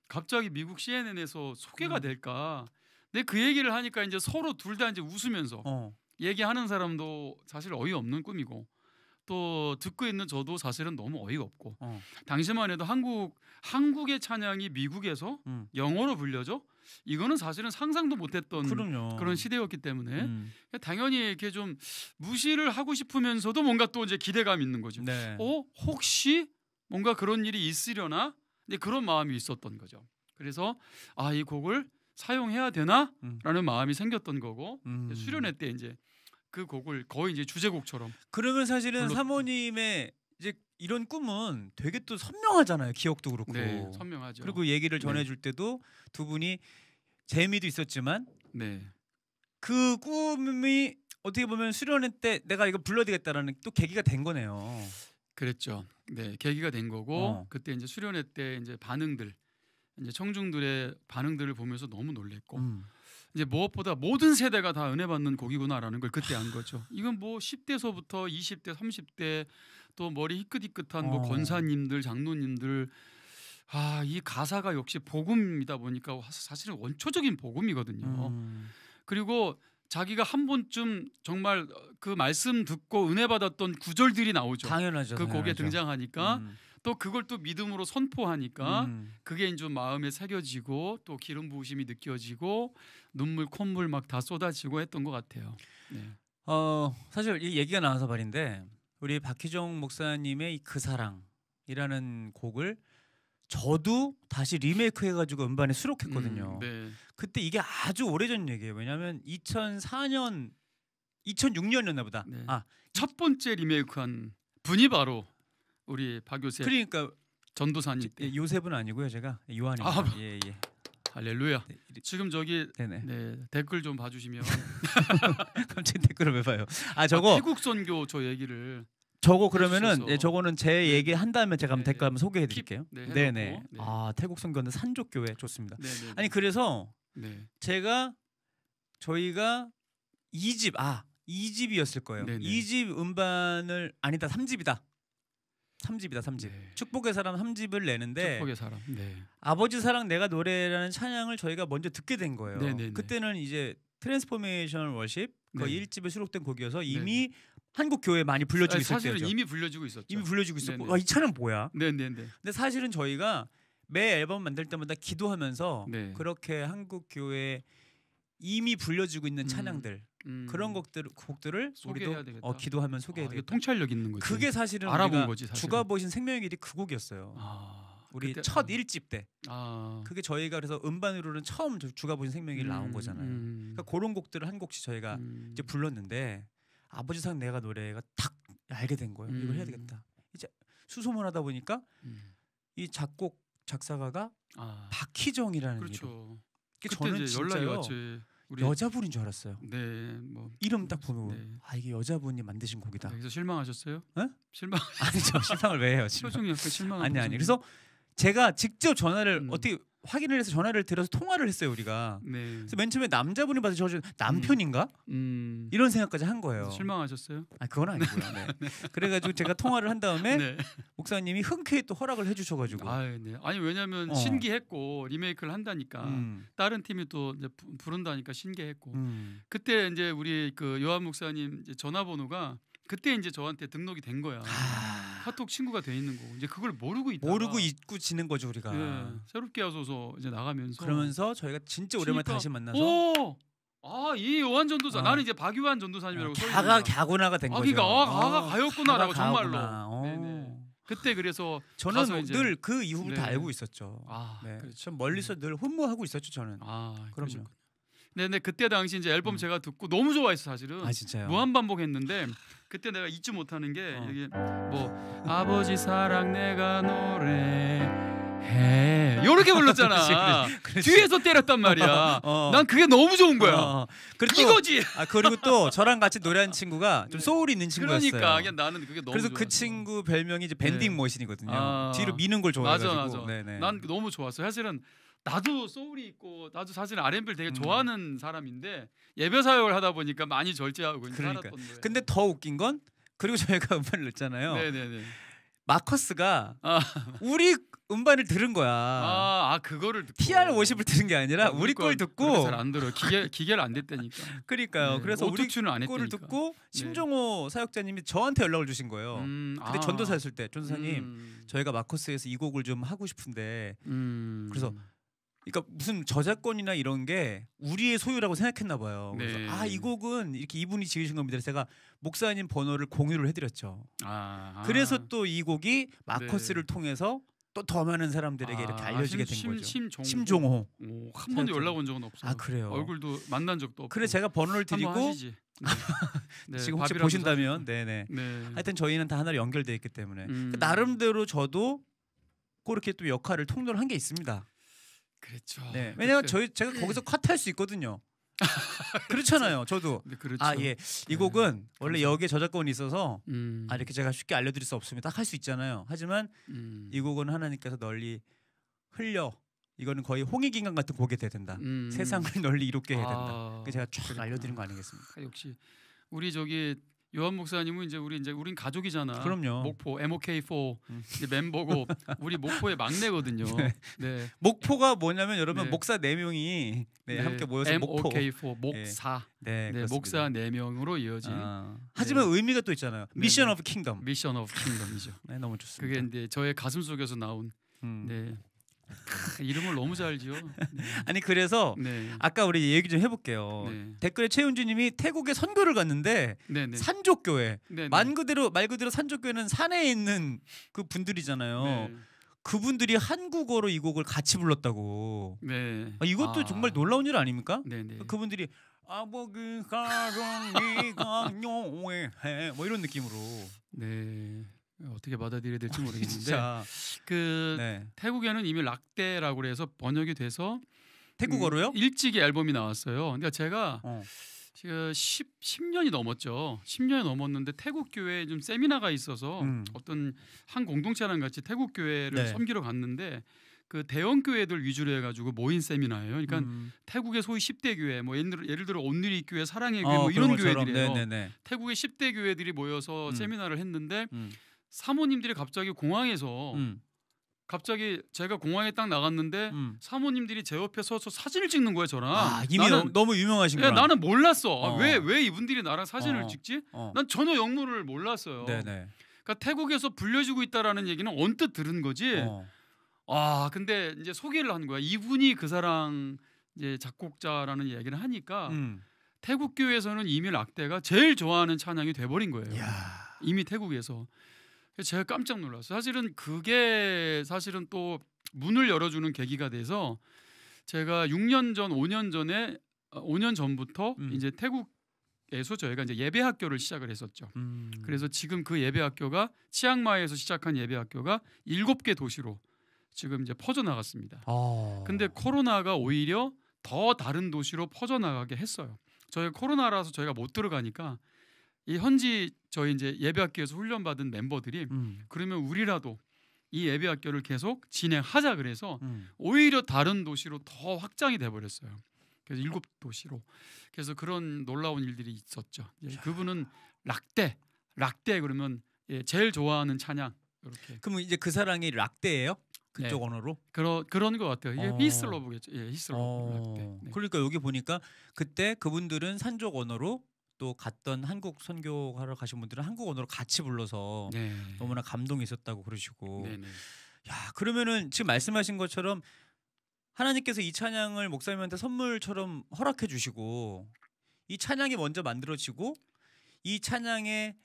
갑자기 미국 CNN에서 소개가 될까? 근데 그 얘기를 하니까 이제 서로 둘 다 이제 웃으면서 얘기하는 사람도 사실 어이없는 꿈이고. 또 듣고 있는 저도 사실은 너무 어이가 없고 당시만 해도 한국의 찬양이 미국에서 영어로 불려져 이거는 사실은 상상도 못했던 그런 시대였기 때문에 당연히 이렇게 좀 무시를 하고 싶으면서도 뭔가 또 이제 기대감이 있는 거죠. 혹시 뭔가 그런 일이 있으려나? 근데 그런 마음이 있었던 거죠. 그래서 이 곡을 사용해야 되나라는 마음이 생겼던 거고 수련회 때 이제 그 곡을 거의 이제 주제곡처럼. 그러면 사실은 사모님의 이제 이런 꿈은 되게 또 선명하잖아요. 기억도 그렇고. 네, 선명하죠. 그리고 얘기를 전해줄 때도 두 분이 재미도 있었지만 그 꿈이 어떻게 보면 수련회 때 내가 이거 불러야 되겠다라는 또 계기가 된 거네요. 그랬죠. 네, 계기가 된 거고 그때 이제 수련회 때 이제 반응들, 이제 청중들의 반응들을 보면서 너무 놀랬고. 이제 무엇보다 모든 세대가 다 은혜 받는 곡이구나라는 걸 그때 안 거죠. 이건 뭐 10대서부터 20대, 30대 또 머리 희끗희끗한 뭐 권사님들, 장로님들 이 가사가 역시 복음이다 보니까 사실은 원초적인 복음이거든요. 그리고 자기가 한 번쯤 정말 그 말씀 듣고 은혜 받았던 구절들이 나오죠. 당연하죠. 그 곡에 등장하니까 또 그걸 또 믿음으로 선포하니까 그게 이제 마음에 새겨지고 또 기름 부으심이 느껴지고 눈물 콧물 막 다 쏟아지고 했던 것 같아요. 사실 이 얘기가 나와서 말인데 우리 박희정 목사님의 그 사랑이라는 곡을 저도 다시 리메이크 해가지고 음반에 수록했거든요. 그때 이게 아주 오래전 얘기예요. 왜냐하면 2004년, 2006년이었나 보다. 첫 번째 리메이크한 분이 바로 우리 박요셉. 그러니까 전도사님 때. 요셉은 아니고요, 제가 요한입니다. 예. 할렐루야. 지금 저기 댓글 좀 봐주시면. 갑자기 댓글을 왜 봐요? 저거 태국 선교 저 얘기를. 저거 그러면은 저거는 제 얘기 한다면 제가 한번 댓글 한번 소개해 드릴게요. 네네. 태국 선교는 산족교회 좋습니다. 아니 그래서 저희가 2집 2집이었을 거예요. 2집 음반을 아니다 3집이다. 3집. 축복의 사람 3집을 내는데 축복의 사람. 아버지 사랑 내가 노래라는 찬양을 저희가 먼저 듣게 된 거예요. 그때는 이제 트랜스포메이션 워십 그 1집에 수록된 곡이어서 이미 한국 교회에 많이 불려지고 있었죠. 사실은 이미 불려지고 있었죠. 이미 불려지고 있었고 이 차는 뭐야? 네네네. 근데 사실은 저희가 매 앨범 만들 때마다 기도하면서 그렇게 한국 교회에 이미 불려지고 있는 찬양들 그런 곡들을 우리도 기도하면 소개해야 되겠다. 통찰력 있는 거죠. 그게 사실은 알아본 거지. 주가 보신 생명의 길이 그 곡이었어요. 우리 첫 1집 때. 그게 저희가 그래서 음반으로는 처음 주가 보신 생명의 길 나온 거잖아요. 그러니까 그런 곡들을 한 곡씩 저희가 이제 불렀는데 아버지상 내가 노래가 딱 알게 된 거예요. 이걸 해야 되겠다. 이제 수소문하다 보니까 이 작곡 작사가가 박희정이라는 그렇죠. 이름. 저는 이제 연락이 왔지. 여자분인 줄 알았어요. 네, 뭐 이름 딱 보면 이게 여자분이 만드신 곡이다. 그래서 실망하셨어요? 네? 실망? 아니죠. 실망을 왜 해요? 표정이 약간 실망. 아니. 그래서 제가 직접 전화를 어떻게 확인을 해서 전화를 드려서 통화를 했어요 우리가. 그래서 맨 처음에 남자분이 받아서 저 남편인가? 이런 생각까지 한 거예요. 실망하셨어요? 그건 아니고요. 네. 그래가지고 제가 통화를 한 다음에 목사님이 흔쾌히 또 허락을 해주셔가지고. 아니 왜냐면 신기했고 리메이크를 한다니까 다른 팀이 또 이제 부른다니까 신기했고 그때 이제 우리 그 요한 목사님 이제 전화번호가 그때 이제 저한테 등록이 된 거야. 카톡 친구가 돼 있는 거고 이제 그걸 모르고 있고 지는 거죠 우리가. 새롭게 하소서 이제 나가면서 그러면서 저희가 진짜 오랜만에 다시 만나서 이 요한 전도사 나는 이제 박요한 전도사님이라고 갸구나가 된 거죠. 가였구나라고 정말로. 네네. 그때 그래서 저는 늘 그 이후부터 알고 있었죠. 그렇죠. 멀리서 늘 흠모하고 있었죠 저는. 그럼요. 네, 그때 당시 이제 앨범 제가 듣고 너무 좋아했어 사실은. 진짜요? 무한 반복했는데 그때 내가 잊지 못하는 게 여기 뭐 아버지 사랑 내가 노래해 이렇게 불렀잖아. 뒤에서 때렸단 말이야. 난 그게 너무 좋은 거야. 이거지. 그리고 또 저랑 같이 노래한 친구가 좀 소울이 있는 친구였어요. 그러니까 나는 그게 너무 그래서 좋았어. 그 친구 별명이 이제 밴딩 머신이거든요. 뒤로 미는 걸 좋아해가지고. 맞아. 난 너무 좋았어. 사실은 나도 소울이 있고 나도 사실 R&B를 되게 좋아하는 사람인데 예배 사역을 하다 보니까 많이 절제하고 살았던 거예요. 근데 더 웃긴 건 그리고 저희가 음반을 냈잖아요. 네네네. 마커스가 우리 음반을 들은 거야. 그거를 듣고 TR50을 들은 게 아니라 우리 걸 듣고 잘 안 들어. 기계를 안 됐다니까. 그러니까요. 그래서 우리 거를 듣고 심종호 사역자님이 저한테 연락을 주신 거예요. 근데 전도사였을 때 전도사님 저희가 마커스에서 이 곡을 좀 하고 싶은데 그래서 그러니까 무슨 저작권이나 이런 게 우리의 소유라고 생각했나 봐요. 그래서 이 곡은 이렇게 이분이 지으신 겁니다. 그래서 제가 목사님 번호를 공유를 해드렸죠. 그래서 또 이 곡이 마커스를 통해서 또 더 많은 사람들에게 이렇게 알려지게 된 거죠. 심종호. 한 번도 연락 온 적은 없어요. 그래요. 얼굴도 만난 적도 없고. 그래 제가 번호를 드리고 지금 혹시 보신다면 네네. 하여튼 저희는 다 하나로 연결돼 있기 때문에 나름대로 저도 그렇게 또 역할을 통로를 한 게 있습니다. 그렇죠. 네, 왜냐면 제가 거기서 컷할 수 있거든요. 그렇잖아요. 저도. 그렇죠. 이 곡은 원래 여기에 저작권이 있어서 이렇게 제가 쉽게 알려드릴 수 없습니다. 딱 할 수 있잖아요. 하지만 이 곡은 하나님께서 널리 흘려 이거는 거의 홍익인간 같은 곡이 돼야 된다. 세상을 널리 이롭게 해야 된다. 그 제가 쫙 알려드린 거 아니겠습니까? 역시 우리 저기 요한 목사님은 우린 가족이잖아. 그럼요. 목포 MOK4 이제 멤버고 우리 목포의 막내거든요. 네. 목포가 뭐냐면 여러분 목사 4명이 함께 모여서 MOK4 목사. 네, 목사 4명으로 이어진. 하지만 의미가 또 있잖아요. 미션 오브 킹덤. 미션 오브 킹덤이죠. 네, 너무 좋습니다. 그게 이제 저의 가슴 속에서 나온. 네. 이름을 너무 잘 지어. 아니 그래서 아까 우리 얘기 좀 해볼게요. 댓글에 최윤주님이 태국에 선교를 갔는데 산족교회 말 그대로 산족교회는 산에 있는 그 분들이잖아요. 그분들이 한국어로 뭐 같이 불렀다고. 이것도 정말 놀라운 일 아닙니까? 그분들이 아버지 가정이가 묘해 뭐 이런 느낌으로. 어떻게 받아들여야 될지 모르겠는데 태국에는 이미 락대라고 그래서 번역이 돼서 태국어로요? 일찍이 앨범이 나왔어요. 그러니까 제가 10년이 넘었죠. 10년이 넘었는데 태국 교회에 좀 세미나가 있어서 어떤 한 공동체랑 같이 태국 교회를 섬기러 갔는데 그 대형 교회들 위주로 해가지고 모인 세미나예요. 그러니까 태국의 소위 10대 교회, 뭐 예를 들어 온누리 교회, 사랑의 교회, 뭐 이런 교회들이에요. 태국의 10대 교회들이 모여서 세미나를 했는데 사모님들이 갑자기 공항에서 갑자기 제가 공항에 딱 나갔는데 사모님들이 제 옆에 서서 사진을 찍는 거예요, 저랑. 아, 이미 너무 유명하신 거야. 나는 몰랐어. 왜 이분들이 나랑 사진을 찍지? 난 전혀 역무를 몰랐어요. 네네. 그러니까 태국에서 불려지고 있다라는 얘기는 언뜻 들은 거지. 근데 이제 소개를 한 거야. 이분이 그 사랑 이제 작곡자라는 얘기를 하니까 태국 교회에서는 이미 락대가 제일 좋아하는 찬양이 돼버린 거예요. 야. 이미 태국에서. 제가 깜짝 놀랐어요. 사실은 그게 사실은 또 문을 열어주는 계기가 돼서 제가 6년 전, 5년 전에 5년 전부터 이제 태국에서 저희가 이제 예배 학교를 시작을 했었죠. 그래서 지금 그 예배 학교가 치앙마이에서 시작한 예배 학교가 7개 도시로 지금 이제 퍼져 나갔습니다. 근데 코로나가 오히려 더 다른 도시로 퍼져 나가게 했어요. 저희 코로나라서 저희가 못 들어가니까 이 현지 저희 이제 예배학교에서 훈련받은 멤버들이 그러면 우리라도 이 예배학교를 계속 진행하자 그래서 오히려 다른 도시로 더 확장이 돼 버렸어요. 그래서 7도시로. 그래서 그런 놀라운 일들이 있었죠. 그분은 락대 그러면 제일 좋아하는 찬양 이렇게. 그럼 이제 그 사랑이 락대예요? 그쪽 네. 언어로? 그런 것 같아요. 이게 히슬러브겠죠. 히슬러브. 네. 그러니까 여기 보니까 그때 그분들은 산족 언어로 또 갔던 한국 선교하러 가신 분들은 한국 언어로 같이 불러서 네. 너무나 감동이 있었다고 그러시고. 네네. 야, 그러면은 지금 말씀하신 것처럼 하나님께서 이 찬양을 목사님한테 선물처럼 허락해 주시고 이 찬양이 먼저 만들어지고 이 찬양의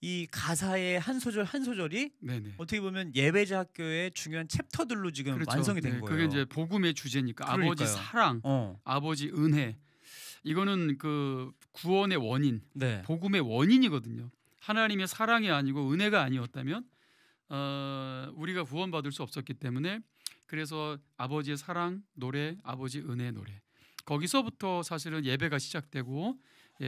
이 가사의 한 소절 한 소절이 네네. 어떻게 보면 예배자 학교의 중요한 챕터들로 지금 그렇죠. 완성이 된 거예요. 그게 이제 복음의 주제니까. 그러니까요. 아버지 사랑, 아버지 은혜. 이거는 그 구원의 원인, 네. 복음의 원인이거든요. 하나님의 사랑이 아니고 은혜가 아니었다면 우리가 구원받을 수 없었기 때문에 그래서 아버지의 사랑 노래, 아버지 은혜 노래. 거기서부터 사실은 예배가 시작되고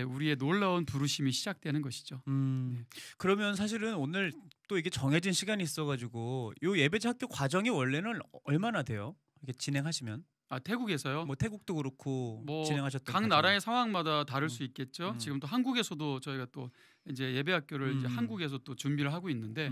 우리의 놀라운 부르심이 시작되는 것이죠. 네. 그러면 사실은 오늘 또 이게 정해진 시간이 있어가지고 요 예배자 학교 과정이 원래는 얼마나 돼요? 이게 진행하시면? 태국에서요? 뭐 태국도 그렇고 진행하셨던 각 나라의 상황마다 다를 수 있겠죠. 지금 또 한국에서도 저희가 또 이제 예배 학교를 이제 한국에서 또 준비를 하고 있는데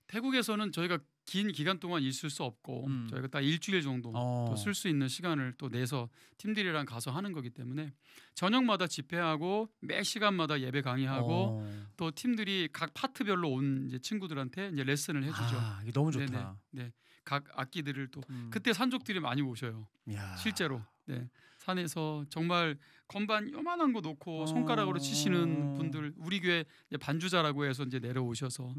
태국에서는 저희가 긴 기간 동안 있을 수 없고 저희가 딱 일주일 정도 쓸 수 있는 시간을 또 내서 팀들이랑 가서 하는 거기 때문에 저녁마다 집회하고 매 시간마다 예배 강의하고 또 팀들이 각 파트별로 온 이제 친구들한테 이제 레슨을 해주죠. 이게 너무 좋다. 네. 각 악기들을 또 그때 산족들이 많이 오셔요. 실제로 산에서 정말 건반 요만한 거 놓고 손가락으로 치시는 분들 우리 교회 반주자라고 해서 이제 내려오셔서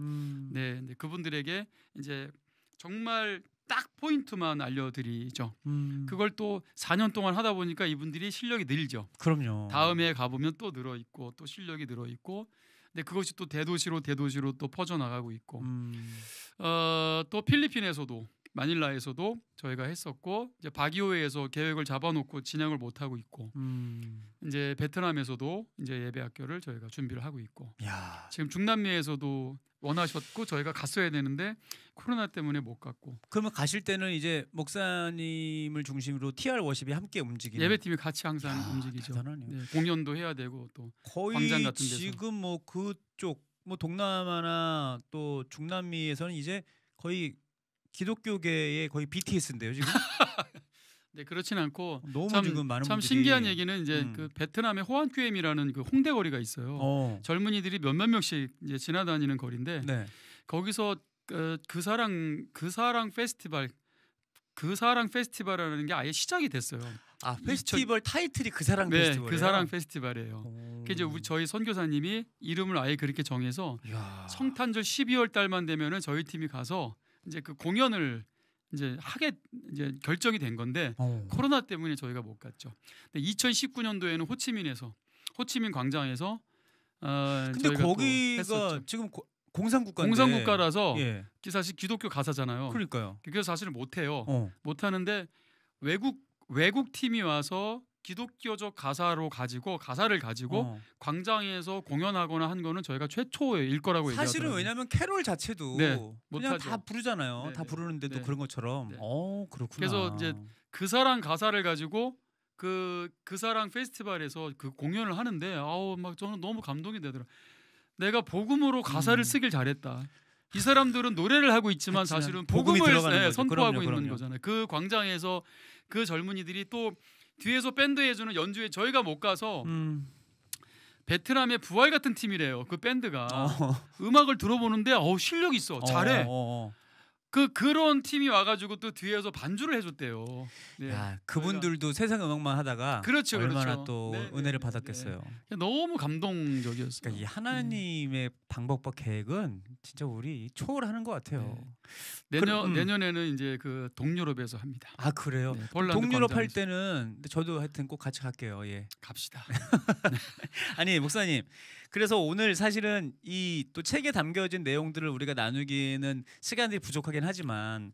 네, 그분들에게 이제 정말 딱 포인트만 알려드리죠. 그걸 또 4년 동안 하다 보니까 이분들이 실력이 늘죠. 그럼요. 다음에 가보면 또 늘어 있고 또 실력이 늘어 있고. 근데 그것이 또 대도시로 또 퍼져 나가고 있고 또 필리핀에서도 마닐라에서도 저희가 했었고 이제 바기오에서 계획을 잡아놓고 진행을 못 하고 있고 이제 베트남에서도 이제 예배 학교를 저희가 준비를 하고 있고 지금 중남미에서도 원하셨고 저희가 갔어야 되는데 코로나 때문에 못 갔고. 그러면 가실 때는 이제 목사님을 중심으로 TR 워십이 함께 움직이는 예배팀이 같이 항상 움직이죠. 네, 공연도 해야 되고 또 거의 광장 같은 데서. 지금 뭐 그쪽 뭐 동남아나 또 중남미에서는 이제 거의 기독교계의 거의 BTS인데요 지금. 네, 그렇진 않고 너무 지금 많은 참 분들이 신기한 얘기는 이제 그 베트남의 호안큐엠이라는 그 홍대 거리가 있어요. 젊은이들이 몇몇 명씩 이제 지나다니는 거리인데 거기서 그 사랑 페스티벌이라는 게 아예 시작이 됐어요. 페스티벌 타이틀이 그 사랑 페스티벌이에요? 그 사랑 페스티벌이에요. 그 이제 저희 선교사님이 이름을 아예 그렇게 정해서 성탄절 12월 달만 되면은 저희 팀이 가서 이제 그 공연을 이제 하게 이제 결정이 된 건데 코로나 때문에 저희가 못 갔죠. 근데 2019년도에는 호치민 광장에서 근데 거기가 지금 공산국가라서 사실 기독교 가사잖아요. 그러니까요. 그래서 사실 못 해요. 못 하는데 외국 팀이 와서 기독교적 가사를 가지고 광장에서 공연하거나 한 거는 저희가 최초일 거라고 얘기하더라고요. 사실은 왜냐하면 캐롤 자체도 그냥 다 부르잖아요. 다 부르는데도 그런 것처럼. 그렇구나. 그래서 이제 그 사랑 가사를 가지고 그 사랑 페스티벌에서 그 공연을 하는데 막 저는 너무 감동이 되더라고요. 내가 복음으로 가사를 쓰길 잘했다. 이 사람들은 노래를 하고 있지만 사실은 복음을 선포하고 있는 거잖아요. 그 광장에서 그 젊은이들이 또 뒤에서 밴드 해주는 연주에 저희가 못 가서 베트남의 부활 같은 팀이래요. 그 밴드가 음악을 들어보는데 실력 있어, 잘해. 그런 팀이 와가지고 또 뒤에서 반주를 해줬대요. 네. 야, 그분들도 세상 음악만 하다가 그렇죠, 얼마나 그렇죠. 또 은혜를 받았겠어요. 너무 감동적이었어요. 그러니까 이 하나님의 방법과 계획은 진짜 우리 초월하는 것 같아요. 내년에는 이제 그 동유럽에서 합니다. 아 그래요? 네, 동유럽 할 때는 저도 하여튼 꼭 같이 갈게요. 예, 갑시다. 아니 목사님, 그래서 오늘 사실은 이 또 책에 담겨진 내용들을 우리가 나누기에는 시간이 부족하긴 하지만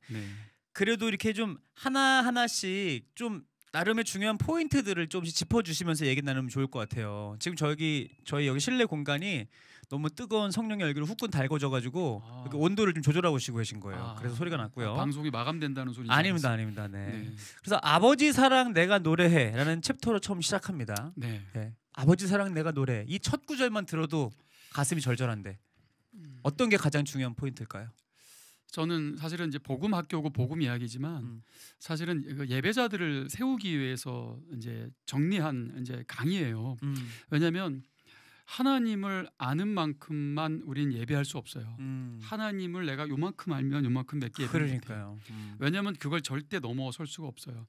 그래도 이렇게 좀 하나하나씩 좀 나름의 중요한 포인트들을 조금씩 짚어주시면서 얘기 나누면 좋을 것 같아요. 지금 저희 여기 실내 공간이 너무 뜨거운 성령의 열기로 후끈 달궈져가지고 온도를 좀 조절하고 계신 거예요. 그래서 소리가 났고요. 방송이 마감된다는 소리. 아닙니다. 네. 그래서 아버지 사랑 내가 노래해라는 챕터로 처음 시작합니다. 네. 아버지 사랑 내가 노래. 이 첫 구절만 들어도 가슴이 절절한데 어떤 게 가장 중요한 포인트일까요? 저는 사실은 이제 복음 학교고 복음 이야기지만 사실은 예배자들을 세우기 위해서 이제 정리한 이제 강의예요. 왜냐하면 하나님을 아는 만큼만 우린 예배할 수 없어요. 하나님을 내가 요만큼 알면 요만큼 몇 개 예배를 그러니까요. 왜냐하면 그걸 절대 넘어설 수가 없어요.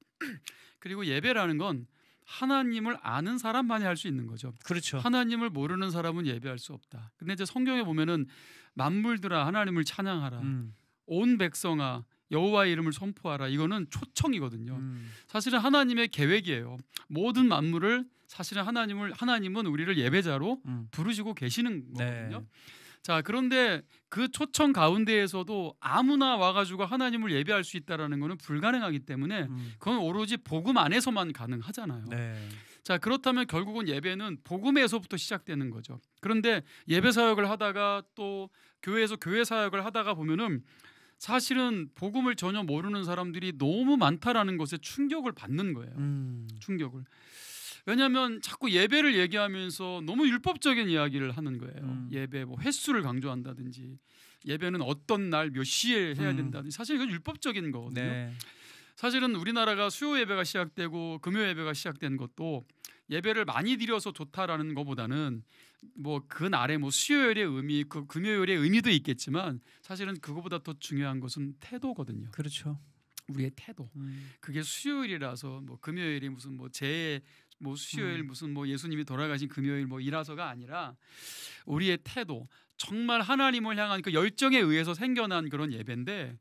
그리고 예배라는 건 하나님을 아는 사람만이 할 수 있는 거죠. 그렇죠. 하나님을 모르는 사람은 예배할 수 없다. 근데 이제 성경에 보면은 만물들아 하나님을 찬양하라. 온 백성아 여호와의 이름을 선포하라. 이거는 초청이거든요. 사실은 하나님의 계획이에요. 모든 만물을 사실은 하나님은 우리를 예배자로 부르시고 계시는 거거든요. 네. 자, 그런데 그 초청 가운데에서도 아무나 와가지고 하나님을 예배할 수 있다라는 것은 불가능하기 때문에 그건 오로지 복음 안에서만 가능하잖아요. 네. 자, 그렇다면 결국은 예배는 복음에서부터 시작되는 거죠. 그런데 예배 사역을 하다가 또 교회에서 교회 사역을 하다가 보면은 사실은 복음을 전혀 모르는 사람들이 너무 많다라는 것에 충격을 받는 거예요. 충격을. 왜냐하면 자꾸 예배를 얘기하면서 너무 율법적인 이야기를 하는 거예요. 예배 뭐 횟수를 강조한다든지 예배는 어떤 날 몇 시에 해야 된다든지 사실 이건 율법적인 거거든요. 네. 사실은 우리나라가 수요 예배가 시작되고 금요 예배가 시작된 것도 예배를 많이 드려서 좋다라는 것보다는 뭐 그 날에 뭐 수요일의 의미, 그 금요일의 의미도 있겠지만 사실은 그거보다 더 중요한 것은 태도거든요. 그렇죠. 우리의 태도. 그게 수요일이라서 뭐 금요일이 무슨 뭐 뭐 수요일 무슨 뭐 예수님이 돌아가신 금요일 뭐 이라서가 아니라 우리의 태도, 정말 하나님을 향한 그 열정에 의해서 생겨난 그런 예배인데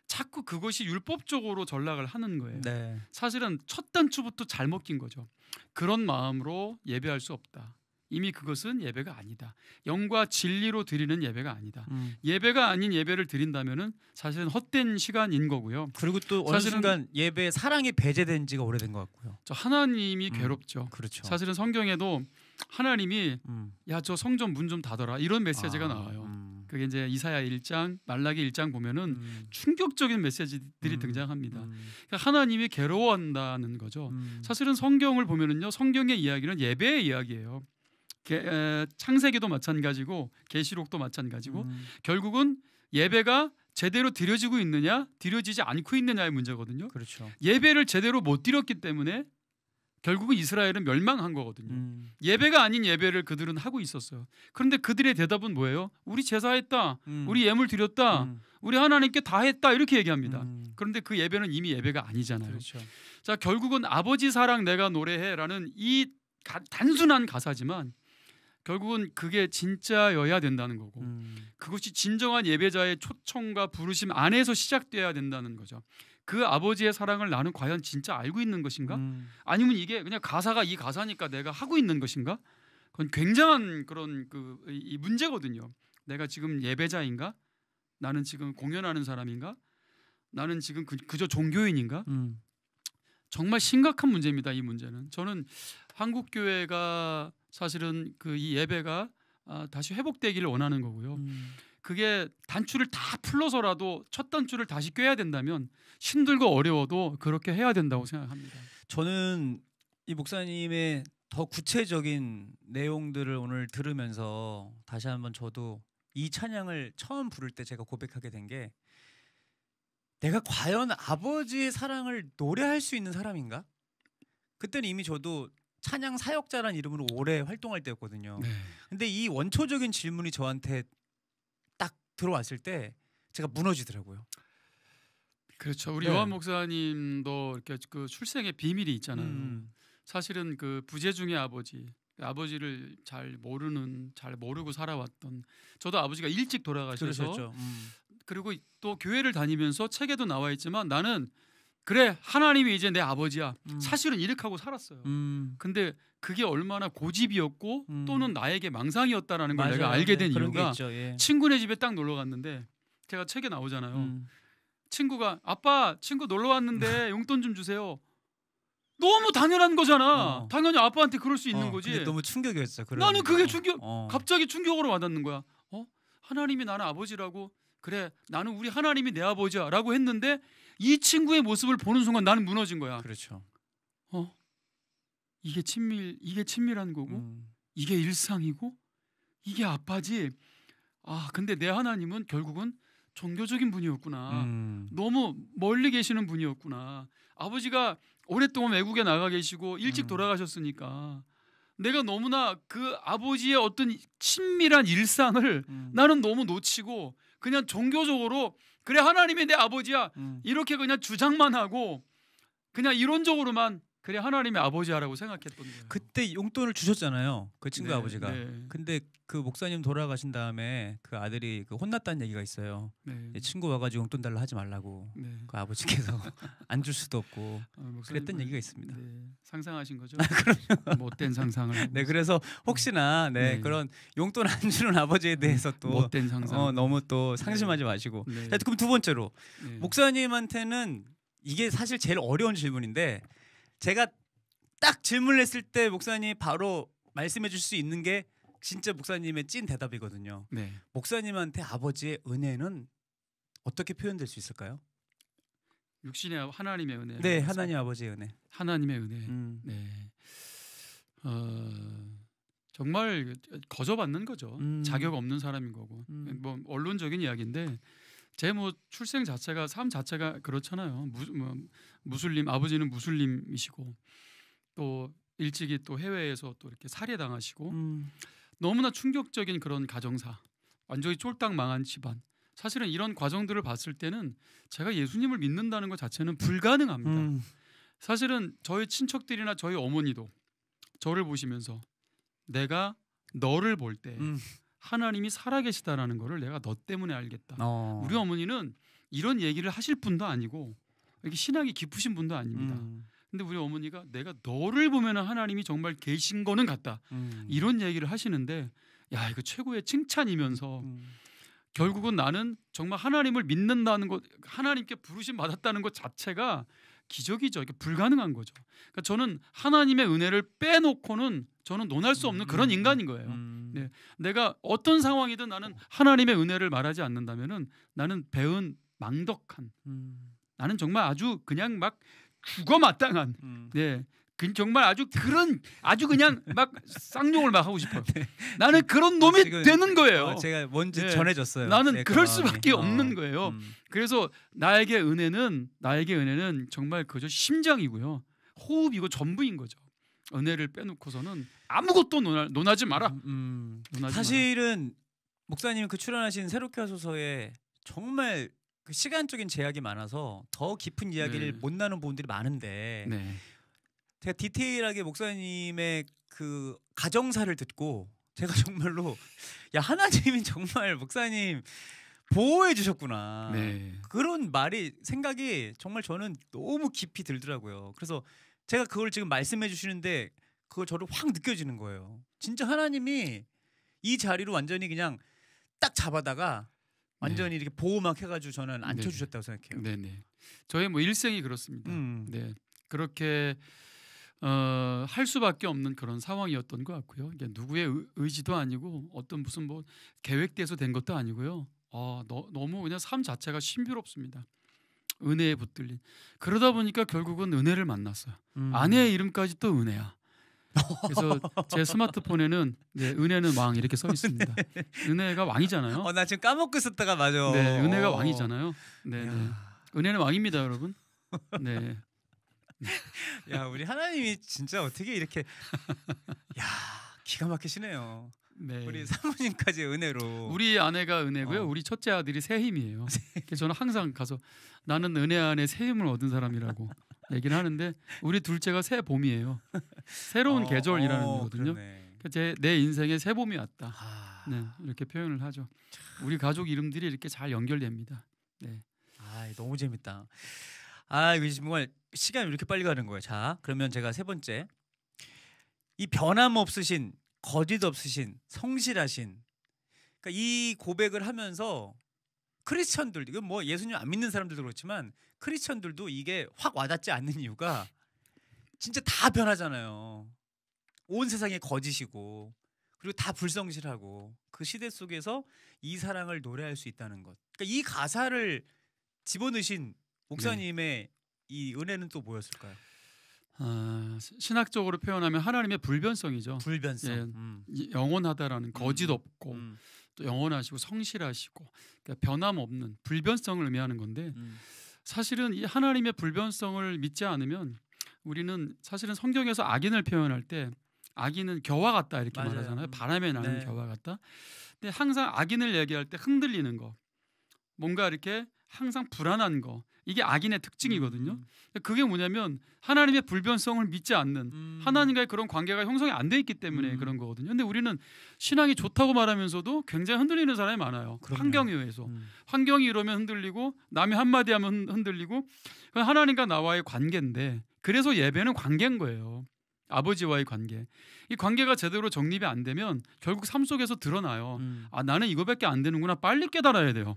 자꾸 그것이 율법적으로 전락을 하는 거예요. 네. 사실은 첫 단추부터 잘 먹힌 거죠. 그런 마음으로 예배할 수 없다. 이미 그것은 예배가 아니다. 영과 진리로 드리는 예배가 아니다. 예배가 아닌 예배를 드린다면은 사실은 헛된 시간인 거고요. 그리고 또 어느 순간 예배에 사랑이 배제된 지가 오래된 것 같고요. 저 하나님이 괴롭죠. 그렇죠. 사실은 성경에도 하나님이 야, 저 성전 문 좀 닫아라 이런 메시지가 나와요. 그게 이제 이사야 1장, 말라기 1장 보면은 충격적인 메시지들이 등장합니다. 그러니까 하나님이 괴로워한다는 거죠. 사실은 성경을 보면은요, 성경의 이야기는 예배의 이야기예요. 창세기도 마찬가지고 계시록도 마찬가지고 결국은 예배가 제대로 드려지고 있느냐 드려지지 않고 있느냐의 문제거든요. 그렇죠. 예배를 제대로 못 드렸기 때문에 결국은 이스라엘은 멸망한 거거든요. 예배가 아닌 예배를 그들은 하고 있었어요. 그런데 그들의 대답은 뭐예요? 우리 제사했다. 우리 예물 드렸다. 우리 하나님께 다 했다. 이렇게 얘기합니다. 그런데 그 예배는 이미 예배가 아니잖아요. 그렇죠. 자, 결국은 아버지 사랑 내가 노래해라는 이 단순한 가사지만 결국은 그게 진짜여야 된다는 거고 그것이 진정한 예배자의 초청과 부르심 안에서 시작돼야 된다는 거죠. 그 아버지의 사랑을 나는 과연 진짜 알고 있는 것인가? 아니면 이게 그냥 가사가 이 가사니까 내가 하고 있는 것인가? 그건 굉장한 그런 이 문제거든요. 내가 지금 예배자인가? 나는 지금 공연하는 사람인가? 나는 지금 그저 종교인인가? 정말 심각한 문제입니다. 이 문제는. 저는 한국 교회가 사실은 이 예배가 다시 회복되기를 원하는 거고요. 그게 단추를 다 풀러서라도 첫 단추를 다시 꿰야 된다면 힘들고 어려워도 그렇게 해야 된다고 생각합니다. 저는 이 목사님의 더 구체적인 내용들을 오늘 들으면서 다시 한번 저도 이 찬양을 처음 부를 때 제가 고백하게 된 게 내가 과연 아버지의 사랑을 노래할 수 있는 사람인가? 그때는 이미 저도 찬양 사역자라는 이름으로 오래 활동할 때였거든요. 네. 근데 이 원초적인 질문이 저한테 딱 들어왔을 때 제가 무너지더라고요. 그렇죠. 우리 요한 목사님도 이렇게 그 출생의 비밀이 있잖아요. 사실은 그 부재중의 아버지를 잘 모르고 살아왔던, 저도 아버지가 일찍 돌아가셔서 그리고 또 교회를 다니면서 책에도 나와 있지만 나는 그래 하나님이 이제 내 아버지야 사실은 이렇게 하고 살았어요. 근데 그게 얼마나 고집이었고 또는 나에게 망상이었다라는 걸 내가 알게 된 이유가 친구네 집에 딱 놀러 갔는데, 제가 책에 나오잖아요. 친구가 아빠 친구 놀러 왔는데 용돈 좀 주세요. 너무 당연한 거잖아. 당연히 아빠한테 그럴 수 있는 거지. 근데 너무 충격이었어. 나는 그게 갑자기 충격으로 와닿는 거야. 하나님이 나는 아버지라고, 그래 나는 우리 하나님이 내 아버지야 라고 했는데 이 친구의 모습을 보는 순간 나는 무너진 거야. 그렇죠. 이게 친밀한 거고 이게 일상이고 이게 아빠지. 근데 내 하나님은 결국은 종교적인 분이었구나. 너무 멀리 계시는 분이었구나. 아버지가 오랫동안 외국에 나가 계시고 일찍 돌아가셨으니까 내가 너무나 그 아버지의 어떤 친밀한 일상을 나는 너무 놓치고 그냥 종교적으로 그래 하나님이 내 아버지야 이렇게 그냥 주장만 하고 그냥 이론적으로만 그래 하나님의 아버지야라고 생각했던 거예요. 그때 용돈을 주셨잖아요. 그 친구 아버지가. 근데 그 목사님 돌아가신 다음에 그 아들이 그 혼났다는 얘기가 있어요. 친구 와가지고 용돈 달라 하지 말라고. 그 아버지께서 안 줄 수도 없고 그랬던 얘기가 있습니다. 상상하신 거죠? 그럼요. 못된 상상을. 그래서 혹시나 그런 용돈 안 주는 아버지에 대해서 또 못된 상상. 너무 또 상심하지 마시고. 자, 그럼 두 번째로 목사님한테는 이게 사실 제일 어려운 질문인데, 제가 딱 질문을 했을 때 목사님이 바로 말씀해 줄 수 있는 게 진짜 목사님의 찐 대답이거든요. 목사님한테 아버지의 은혜는 어떻게 표현될 수 있을까요? 육신의 하나님의 은혜. 네, 하나님 아버지의 은혜. 하나님의 은혜. 정말 거저받는 거죠. 자격 없는 사람인 거고. 뭐 언론적인 이야기인데 제 출생 자체가 삶 자체가 그렇잖아요. 무슬림, 아버지는 무슬림이시고 또 일찍이 또 해외에서 또 이렇게 살해당하시고 너무나 충격적인 그런 가정사, 완전히 쫄딱 망한 집안. 사실은 이런 과정들을 봤을 때는 제가 예수님을 믿는다는 것 자체는 불가능합니다. 사실은 저희 친척들이나 저희 어머니도 저를 보시면서 내가 너를 볼 때 하나님이 살아계시다라는 거를 내가 너 때문에 알겠다. 우리 어머니는 이런 얘기를 하실 분도 아니고 이렇게 신앙이 깊으신 분도 아닙니다. 근데 우리 어머니가 내가 너를 보면 하나님이 정말 계신 거는 같다. 이런 얘기를 하시는데 야 이거 최고의 칭찬이면서 결국은 나는 정말 하나님을 믿는다는 것, 하나님께 부르심 받았다는 것 자체가 기적이죠. 이게 불가능한 거죠. 그러니까 저는 하나님의 은혜를 빼놓고는 저는 논할 수 없는 그런 인간인 거예요. 네. 내가 어떤 상황이든 나는 하나님의 은혜를 말하지 않는다면은 나는 배은 망덕한, 나는 정말 아주 그냥 막 죽어마땅한, 정말 아주 그냥 막 쌍욕을 막 하고 싶어요. 나는 그런 놈이 되는 거예요. 제가 뭔지 전해줬어요. 나는 그럴 수밖에 없는 거예요. 그래서 나에게 은혜는 정말 그저 심장이고요, 호흡이고 전부인 거죠. 은혜를 빼놓고서는 아무것도 논하지 마라. 사실은 목사님이 그 출연하신 새롭게 하소서에 정말 그 시간적인 제약이 많아서 더 깊은 이야기를 못 나눈 부분들이 많은데 제가 디테일하게 목사님의 그 가정사를 듣고 제가 정말로 야 하나님이 정말 목사님 보호해 주셨구나. 그런 생각이 정말 저는 너무 깊이 들더라고요. 그래서 제가 그걸 지금 말씀해 주시는데 그거 저를 확 느껴지는 거예요. 진짜 하나님이 이 자리로 완전히 그냥 딱 잡아다가 완전히 이렇게 보호막 해가지고 저는 앉혀주셨다고 생각해요. 저의 일생이 그렇습니다. 그렇게 할 수밖에 없는 그런 상황이었던 것 같고요. 이게 누구의 의지도 아니고 어떤 무슨 계획돼서 된 것도 아니고요. 너무 그냥 삶 자체가 신비롭습니다. 은혜에 붙들린. 그러다 보니까 결국은 은혜를 만났어요. 아내의 이름까지 또 은혜야. 그래서 제 스마트폰에는 네, 은혜는 왕 이렇게 써 있습니다. 네. 은혜가 왕이잖아요. 나 지금 까먹고 있었다가 맞아. 네, 은혜가 왕이잖아요. 네, 네. 은혜는 왕입니다, 여러분. 네. 야, 우리 하나님이 진짜 어떻게 이렇게 야, 기가 막히시네요. 네. 우리 사모님까지 은혜로. 우리 아내가 은혜고요. 우리 첫째 아들이 새 힘이에요. 그래서 저는 항상 가서 나는 은혜 안에 새 힘을 얻은 사람이라고 얘기를 하는데 우리 둘째가 새 봄이에요. 새로운 계절이라는 거거든요. 내 인생에 새 봄이 왔다. 네, 이렇게 표현을 하죠. 우리 가족 이름들이 이렇게 잘 연결됩니다. 네. 너무 재밌다. 이거 정말 시간이 이렇게 빨리 가는 거예요. 자, 그러면 제가 세 번째, 이 변함없으신, 거짓 없으신, 성실하신, 그러니까 이 고백을 하면서 크리스천들, 이건 뭐 예수님 안 믿는 사람들도 그렇지만 크리스천들도 이게 확 와닿지 않는 이유가 진짜 다 변하잖아요. 온 세상에 거짓이고 그리고 다 불성실하고 그 시대 속에서 이 사랑을 노래할 수 있다는 것. 그러니까 이 가사를 집어넣으신 목사님의 이 은혜는 또 뭐였을까요? 신학적으로 표현하면 하나님의 불변성이죠. 불변성. 영원하다라는 거짓 없고 또 영원하시고 성실하시고 그러니까 변함없는 불변성을 의미하는 건데 사실은 이 하나님의 불변성을 믿지 않으면 우리는 사실은 성경에서 악인을 표현할 때 악인은 겨와 같다 이렇게 맞아요. 말하잖아요. 바람에 나는 겨와 같다. 근데 항상 악인을 얘기할 때 흔들리는 거, 뭔가 이렇게 항상 불안한 거, 이게 악인의 특징이거든요. 그게 뭐냐면 하나님의 불변성을 믿지 않는 하나님과의 그런 관계가 형성이 안 돼 있기 때문에 그런 거거든요. 근데 우리는 신앙이 좋다고 말하면서도 굉장히 흔들리는 사람이 많아요. 그럼요. 환경에 의해서. 환경이 이러면 흔들리고 남이 한마디 하면 흔들리고 하나님과 나와의 관계인데 그래서 예배는 관계인 거예요. 아버지와의 관계. 이 관계가 제대로 정립이 안 되면 결국 삶 속에서 드러나요. 나는 이거밖에 안 되는구나. 빨리 깨달아야 돼요.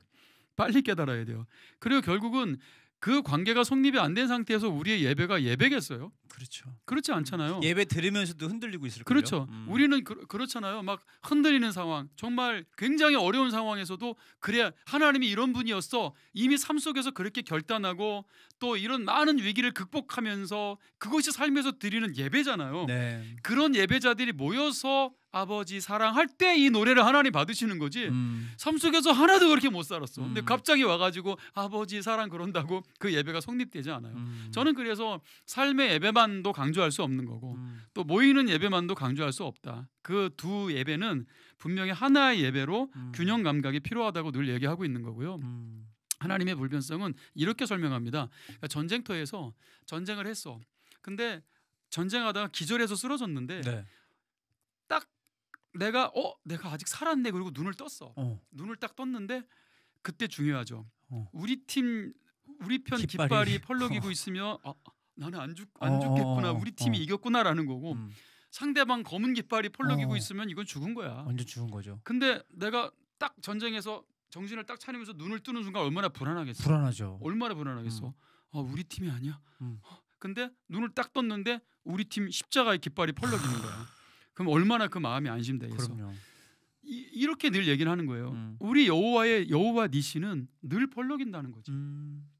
빨리 깨달아야 돼요. 그리고 결국은 그 관계가 성립이 안 된 상태에서 우리의 예배가 예배겠어요? 그렇죠. 그렇지 않잖아요. 예배 들으면서도 흔들리고 있을 거예요. 그렇죠. 우리는 그렇잖아요. 막 흔들리는 상황, 정말 굉장히 어려운 상황에서도 그래 하나님이 이런 분이었어. 이미 삶 속에서 그렇게 결단하고 또 이런 많은 위기를 극복하면서 그것이 삶에서 드리는 예배잖아요. 네. 그런 예배자들이 모여서 아버지 사랑할 때 이 노래를 하나님 받으시는 거지 삶 속에서 하나도 그렇게 못 살았어. 근데 갑자기 와가지고 아버지 사랑 그런다고 그 예배가 성립되지 않아요. 저는 그래서 삶의 예배만도 강조할 수 없는 거고 또 모이는 예배만도 강조할 수 없다. 그 두 예배는 분명히 하나의 예배로 균형 감각이 필요하다고 늘 얘기하고 있는 거고요. 하나님의 불변성은 이렇게 설명합니다. 그러니까 전쟁터에서 전쟁을 했어. 근데 전쟁하다가 기절해서 쓰러졌는데 네. 딱 내가 아직 살았네. 그리고 눈을 떴어. 눈을 딱 떴는데 그때 중요하죠. 우리 편 깃발이 펄럭이고 있으면 나는 안 죽겠구나. 우리 팀이 이겼구나라는 거고 상대방 검은 깃발이 펄럭이고 있으면 이건 죽은 거야. 완전 죽은 거죠. 근데 내가 딱 전쟁에서 정신을 딱 차리면서 눈을 뜨는 순간 얼마나 불안하겠어. 불안하죠. 얼마나 불안하겠어. 우리 팀이 아니야. 근데 눈을 딱 떴는데 우리 팀 십자가의 깃발이 펄럭이는 거야. 그럼 얼마나 그 마음이 안심되겠어. 그럼요. 이렇게 늘 얘기를 하는 거예요. 우리 여호와 니시는 늘 펄럭인다는 거지.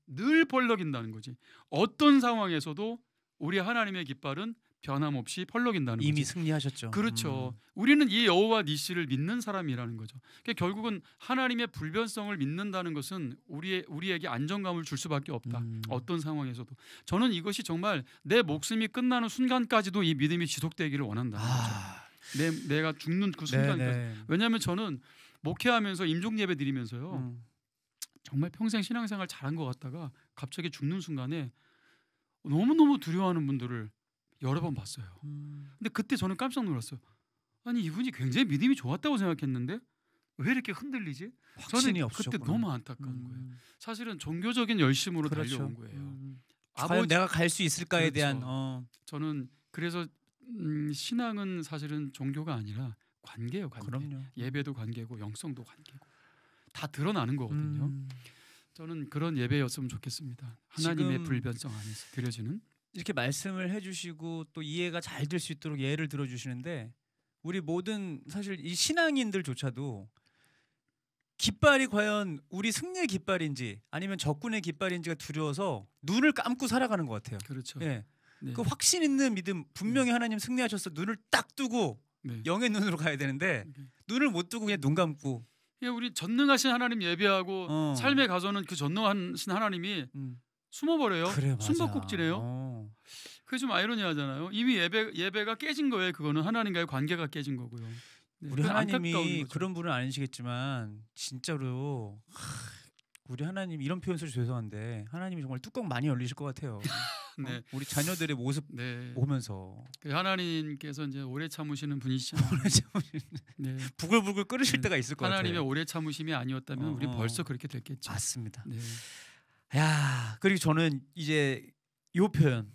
늘 펄럭인다는 거지. 어떤 상황에서도 우리 하나님의 깃발은 변함없이 펄럭인다는 거지. 이미 승리하셨죠. 그렇죠. 우리는 이 여호와 니시를 믿는 사람이라는 거죠. 그러니까 결국은 하나님의 불변성을 믿는다는 것은 우리에게 안정감을 줄 수밖에 없다. 어떤 상황에서도. 저는 이것이 정말 내 목숨이 끝나는 순간까지도 이 믿음이 지속되기를 원한다는 거죠. 내가 죽는 그 순간까지. 왜냐하면 저는 목회하면서 임종 예배 드리면서요. 정말 평생 신앙생활 잘한 것 같다가 갑자기 죽는 순간에 너무너무 두려워하는 분들을 여러 번 봤어요. 근데 그때 저는 깜짝 놀랐어요. 아니 이분이 굉장히 믿음이 좋았다고 생각했는데 왜 이렇게 흔들리지? 확신이 저는 없으셨구나. 그때 너무 안타까운 거예요. 사실은 종교적인 열심으로 달려온 거예요. 과연 내가 갈 수 있을까에 대한 저는 그래서 신앙은 사실은 종교가 아니라 관계예요. 관계. 그럼요. 예배도 관계고 영성도 관계고 다 드러나는 거거든요. 저는 그런 예배였으면 좋겠습니다. 하나님의 불변성 안에서 드려지는. 이렇게 말씀을 해주시고 또 이해가 잘 될 수 있도록 예를 들어주시는데 우리 모든 사실 이 신앙인들조차도 깃발이 과연 우리 승리의 깃발인지 아니면 적군의 깃발인지가 두려워서 눈을 감고 살아가는 것 같아요. 그렇죠. 예. 네. 그 확신 있는 믿음 분명히 하나님 승리하셨어. 눈을 딱 뜨고 네. 영의 눈으로 가야 되는데 눈을 못 뜨고 그냥 눈 감고. 우리 전능하신 하나님 예배하고 삶에 가서는 그 전능하신 하나님이 숨어버려요. 그래, 숨바꼭질해요. 그게 좀 아이러니하잖아요. 이미 예배가 깨진 거예요. 그거는 하나님과의 관계가 깨진 거고요. 네, 우리 하나님이 그런 분은 아니시겠지만 진짜로 우리 하나님 이런 표현 써서 죄송한데 하나님이 정말 뚜껑 많이 열리실 것 같아요. 네. 우리 자녀들의 모습 네. 보면서 그 하나님께서 이제 오래 참으시는 분이시잖아요. 오래 참으시는 네. 부글부글 끓으실 네. 때가 있을 것 같아요. 하나님의 오래 참으심이 아니었다면 우리 벌써 그렇게 됐겠죠. 맞습니다. 네. 야, 그리고 저는 이제 이 표현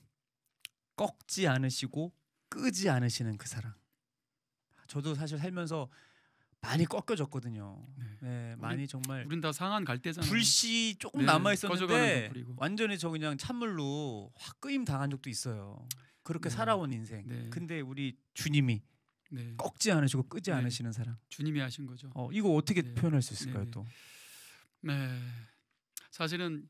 꺾지 않으시고 끄지 않으시는 그 사랑. 저도 사실 살면서 많이 꺾여졌거든요. 네, 많이 정말. 우린 다 상한 갈 때잖아요. 불씨 조금 네, 남아 있었는데 완전히 저 그냥 찬물로 확 끄임 당한 적도 있어요. 그렇게 살아온 인생. 네. 근데 우리 주님이 네. 꺾지 않으시고 끄지 않으시는 사랑. 주님이 하신 거죠. 이거 어떻게 표현할 수 있을까요, 또? 네, 사실은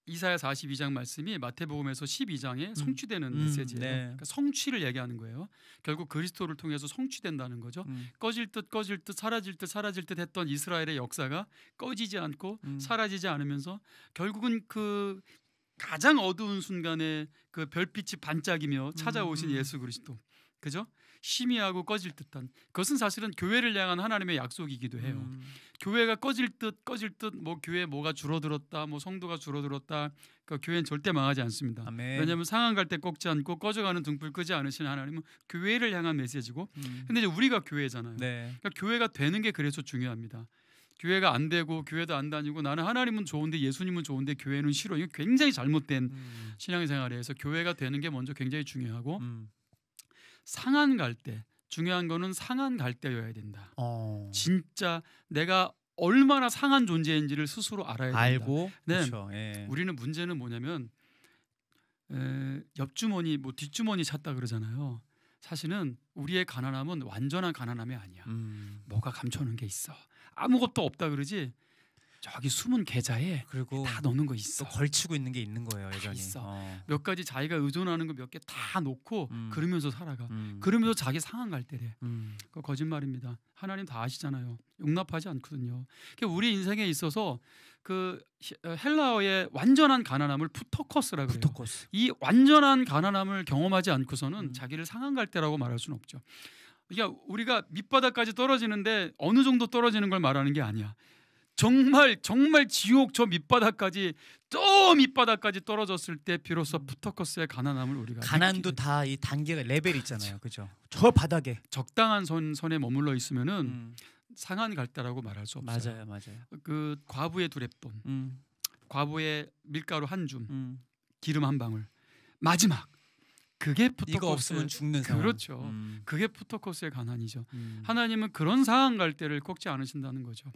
이사야 42장 말씀이 마태복음에서 12장에 성취되는 메시지예요. 네. 그러니까 성취를 얘기하는 거예요. 결국 그리스도를 통해서 성취된다는 거죠. 꺼질 듯 사라질 듯 했던 이스라엘의 역사가 꺼지지 않고 사라지지 않으면서 결국은 그 가장 어두운 순간에 그 별빛이 반짝이며 찾아오신 예수 그리스도. 그죠? 희미하고 꺼질 듯한 그것은 사실은 교회를 향한 하나님의 약속이기도 해요. 교회가 꺼질 듯 뭐 교회 뭐가 줄어들었다, 뭐 성도가 줄어들었다. 그 교회는 절대 망하지 않습니다. 아멘. 왜냐하면 상한 갈 때 꺾지 않고 꺼져가는 등불 끄지 않으시는 하나님은 교회를 향한 메시지고. 근데 이제 우리가 교회잖아요. 네. 그러니까 교회가 되는 게 그래서 중요합니다. 교회가 안 되고 교회도 안 다니고 나는 하나님은 좋은데 예수님은 좋은데 교회는 싫어. 이거 굉장히 잘못된 신앙생활이어서 교회가 되는 게 먼저 굉장히 중요하고. 상한 갈 때 중요한 거는 상한 갈 때여야 된다. 진짜 내가 얼마나 상한 존재인지를 스스로 알아야 된다. 알고. 네. 그렇죠. 예. 우리는 문제는 뭐냐면 옆주머니 뭐 뒷주머니 찾다 그러잖아요. 사실은 우리의 가난함은 완전한 가난함이 아니야. 뭐가 감춰놓은 게 있어. 아무것도 없다 그러지. 저기 숨은 계좌에 그리고 다 넣는 거 있어. 또 걸치고 있는 게 있는 거예요. 여전히. 있어. 몇 가지 자기가 의존하는 거 몇 개 다 놓고 그러면서 살아가. 그러면서 자기 상한 갈 때래. 그거 거짓말입니다. 하나님 다 아시잖아요. 용납하지 않거든요. 그러니까 우리 인생에 있어서 그 헬라어의 완전한 가난함을 푸토커스라 그래요. 푸토커스. 이 완전한 가난함을 경험하지 않고서는 자기를 상한 갈 때라고 말할 수는 없죠. 그러니까 우리가 밑바닥까지 떨어지는데 어느 정도 떨어지는 걸 말하는 게 아니야. 정말 지옥 저 밑바닥까지 떨어졌을 때 비로소 푸토커스의 가난함을 우리가 가난도 다 이 단계가 레벨이 있잖아요. 그죠? 저 바닥에 적당한 선에 머물러 있으면은 상한 갈 때라고 말할 수 없어요. 맞아요. 그 과부의 두랩돈, 과부의 밀가루 한 줌, 기름 한 방울, 마지막 그게 푸토커스. 이거 없으면 죽는 상황. 그렇죠. 그게 푸토커스의 가난이죠. 하나님은 그런 상한 갈 때를 꺾지 않으신다는 거죠.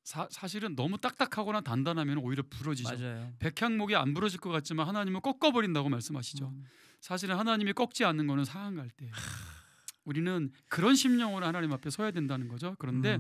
사실은 너무 딱딱하거나 단단하면 오히려 부러지죠. 맞아요. 백향목이 안 부러질 것 같지만 하나님은 꺾어버린다고 말씀하시죠. 사실은 하나님이 꺾지 않는 거는 상한 갈 때. 우리는 그런 심령으로 하나님 앞에 서야 된다는 거죠. 그런데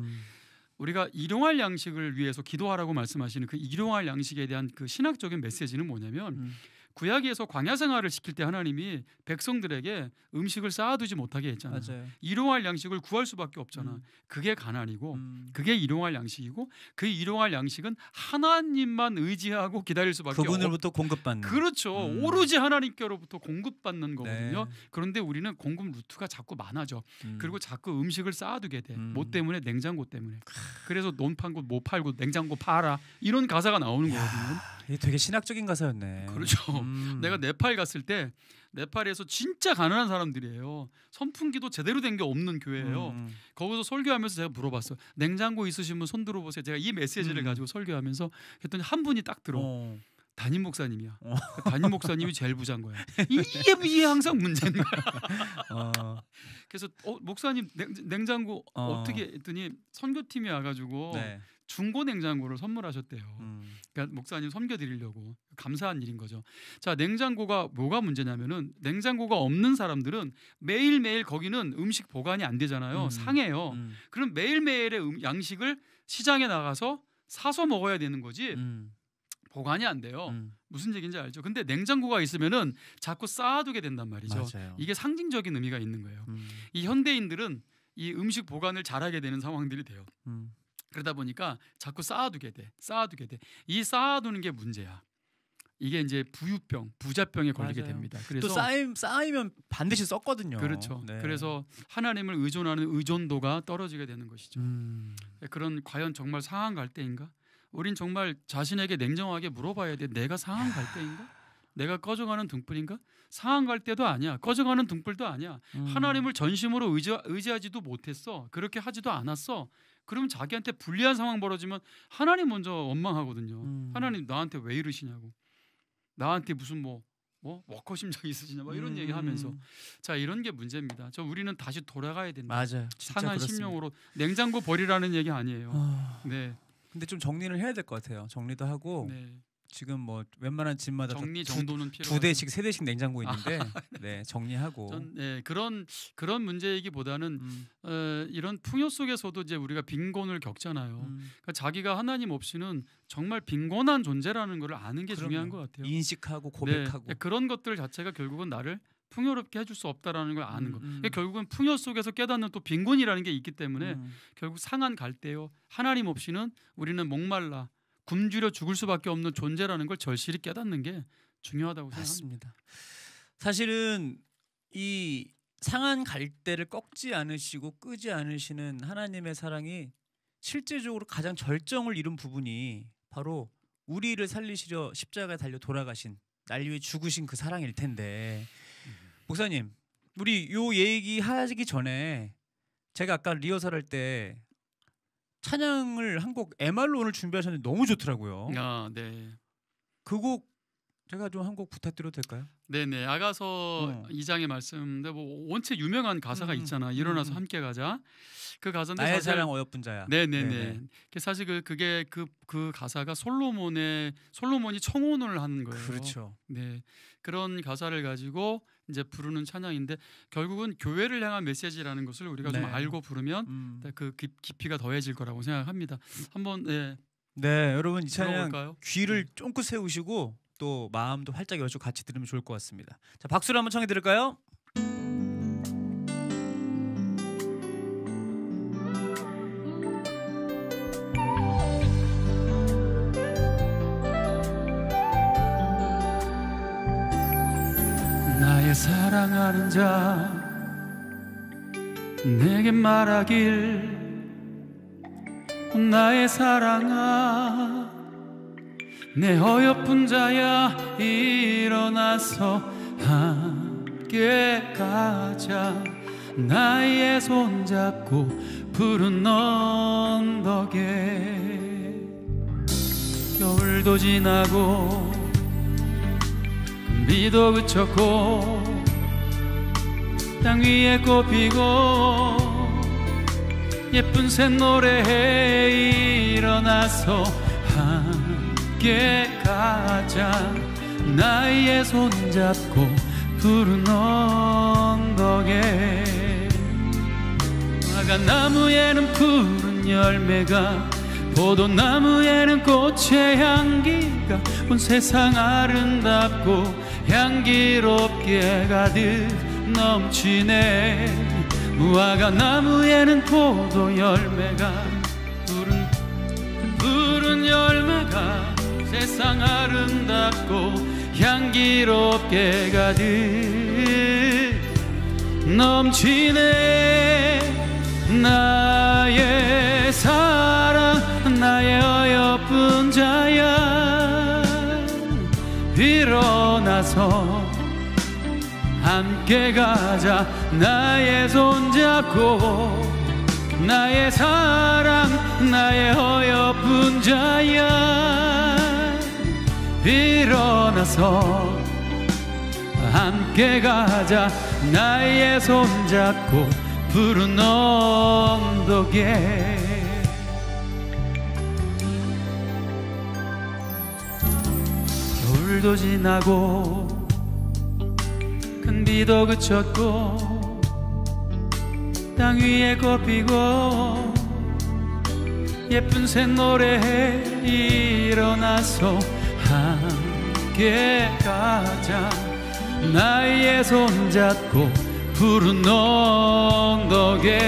우리가 일용할 양식을 위해서 기도하라고 말씀하시는 그 일용할 양식에 대한 그 신학적인 메시지는 뭐냐면 구약에서 광야 생활을 시킬 때 하나님이 백성들에게 음식을 쌓아두지 못하게 했잖아요. 맞아요. 일용할 양식을 구할 수밖에 없잖아. 그게 가난이고 그게 일용할 양식이고 그 일용할 양식은 하나님만 의지하고 기다릴 수밖에 없고 그분으로부터 공급받는. 그렇죠. 오로지 하나님께로부터 공급받는 거거든요. 네. 그런데 우리는 공급 루트가 자꾸 많아져. 그리고 자꾸 음식을 쌓아두게 돼. 뭐 때문에? 냉장고 때문에. 그래서 논 팔고 못 팔고 냉장고 팔아. 이런 가사가 나오는 거거든요. 이게 되게 신학적인 가사였네. 그렇죠. 내가 네팔 갔을 때 네팔에서 진짜 가난한 사람들이에요. 선풍기도 제대로 된 게 없는 교회예요. 거기서 설교하면서 제가 물어봤어요. 냉장고 있으신 분 손 들어보세요. 제가 이 메시지를 가지고 설교하면서 했더니 한 분이 딱 들어. 담임 목사님이야. 담임 목사님이 제일 부자인 거야. 이게 항상 문제인 거야. 그래서 목사님 냉장고 어떻게 했더니 선교팀이 와가지고 네. 중고 냉장고를 선물하셨대요. 그러니까 목사님 섬겨드리려고 감사한 일인 거죠. 자, 냉장고가 뭐가 문제냐면은 냉장고가 없는 사람들은 매일매일 거기는 음식 보관이 안 되잖아요. 상해요. 그럼 매일매일의 양식을 시장에 나가서 사서 먹어야 되는 거지. 보관이 안 돼요. 무슨 얘기인지 알죠? 근데 냉장고가 있으면은 자꾸 쌓아두게 된단 말이죠. 맞아요. 이게 상징적인 의미가 있는 거예요. 이 현대인들은 이 음식 보관을 잘하게 되는 상황들이 돼요. 그러다 보니까 자꾸 쌓아두게 돼. 이 쌓아두는 게 문제야. 이게 이제 부유병, 부자병에 걸리게 맞아요. 됩니다. 그래서 또 쌓이면 반드시 썩거든요. 그렇죠. 네. 그래서 하나님을 의존하는 의존도가 떨어지게 되는 것이죠. 그런 과연 정말 상한 갈대인가? 우린 정말 자신에게 냉정하게 물어봐야 돼. 내가 상한 갈대인가? 내가 꺼져가는 등불인가? 상한 갈대도 아니야. 꺼져가는 등불도 아니야. 하나님을 전심으로 의지하지도 못했어. 그렇게 하지도 않았어. 그러면 자기한테 불리한 상황 벌어지면 하나님 먼저 원망하거든요. 하나님 나한테 왜 이러시냐고. 나한테 무슨 뭐 워커 심정이 있으시냐 뭐 이런 얘기하면서 자 이런 게 문제입니다. 우리는 다시 돌아가야 된다. 맞아요. 상한 심령으로 냉장고 버리라는 얘기 아니에요. 네. 근데 좀 정리를 해야 될 것 같아요. 정리도 하고 네. 지금 뭐 웬만한 집마다 정리 정도는 필요. 2대씩 3대씩 냉장고 있는데 네 정리하고. 네 그런 문제이기보다는 이런 풍요 속에서도 이제 우리가 빈곤을 겪잖아요. 그러니까 자기가 하나님 없이는 정말 빈곤한 존재라는 걸 아는 게 중요한 것 같아요. 인식하고 고백하고 네, 그런 것들 자체가 결국은 나를 풍요롭게 해줄 수 없다라는 걸 아는 거. 그러니까 결국은 풍요 속에서 깨닫는 또 빈곤이라는 게 있기 때문에 결국 상한 갈대요. 하나님 없이는 우리는 목말라 굶주려 죽을 수밖에 없는 존재라는 걸 절실히 깨닫는 게 중요하다고 생각합니다. 사실은 이 상한 갈대를 꺾지 않으시고 끄지 않으시는 하나님의 사랑이 실제적으로 가장 절정을 이룬 부분이 바로 우리를 살리시려 십자가에 달려 돌아가신 날 위해 죽으신 그 사랑일 텐데 목사님 우리 요 얘기 하기 전에 제가 아까 리허설할 때 찬양을 한 곡 MR로 오늘 준비하셨는데 너무 좋더라고요. 아, 네. 그 곡 제가 좀 한 곡 부탁드려도 될까요? 네네. 아가서 2장의 말씀인데 뭐 원체 유명한 가사가 있잖아. 일어나서 함께 가자. 그 가사인데 나의 사랑 어여쁜 자야. 네네네. 사실 그게 그 가사가 솔로몬이 청혼을 하는 거예요. 그렇죠. 네. 그런 가사를 가지고 이제 부르는 찬양인데 결국은 교회를 향한 메시지라는 것을 우리가 좀 알고 부르면 그 깊이가 더해질 거라고 생각합니다. 한번 네, 여러분 이 찬양 들어볼까요? 귀를 쫑긋 세우시고 또 마음도 활짝 열고 같이 들으면 좋을 것 같습니다. 자, 박수를 한번 청해 드릴까요? 나의 사랑하는 자 내게 말하길 나의 사랑아 내 어여쁜 자야 일어나서 함께 가자 나의 손잡고 푸른 언덕에 겨울도 지나고 비도 그쳤고 땅 위에 꽃피고 예쁜 샛노래에 일어나서 함께 가자 나의 손잡고 푸른 언덕에 화가나무에는 푸른 열매가 포도나무에는 꽃의 향기가 온 세상 아름답고 향기롭게 가득 넘치네 무화과나무에는 포도 열매가 푸른 열매가 세상 아름답고 향기롭게 가득 넘치네 나의 사랑 나의 어여쁜 자야 일어나서 함께 가자 나의 손잡고 나의 사랑 나의 어여쁜 자야 일어나서 함께 가자 나의 손잡고 푸른 언덕에 겨울도 지나고 큰 비도 그쳤고 땅 위에 꽃피고 예쁜 샛노래에 일어나서 함께 가자. 나의 손잡고 푸른 언덕에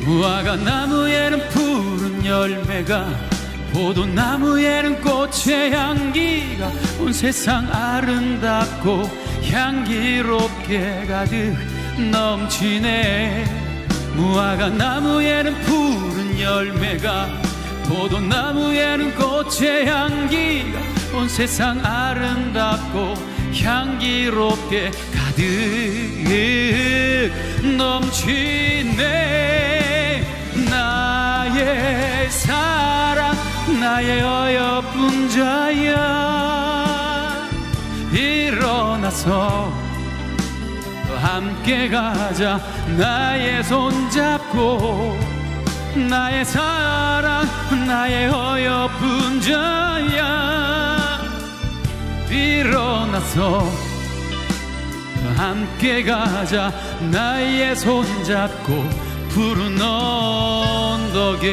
무화과 나무에는 푸른 열매가, 포도나무에는 꽃의 향기가 온 세상 아름답고 향기롭게 가득 넘치네. 무화과 나무에는 푸른 열매가, 포도나무에는 꽃의 향기가 온 세상 아름답고 향기롭게 가득 넘치네. 나의 사랑, 나의 어여쁜 자야, 일어나서 함께 가자. 나의 손잡고 나의 사랑, 나의 어여쁜 자야, 일어나서 함께 가자. 나의 손잡고 푸른 언덕에.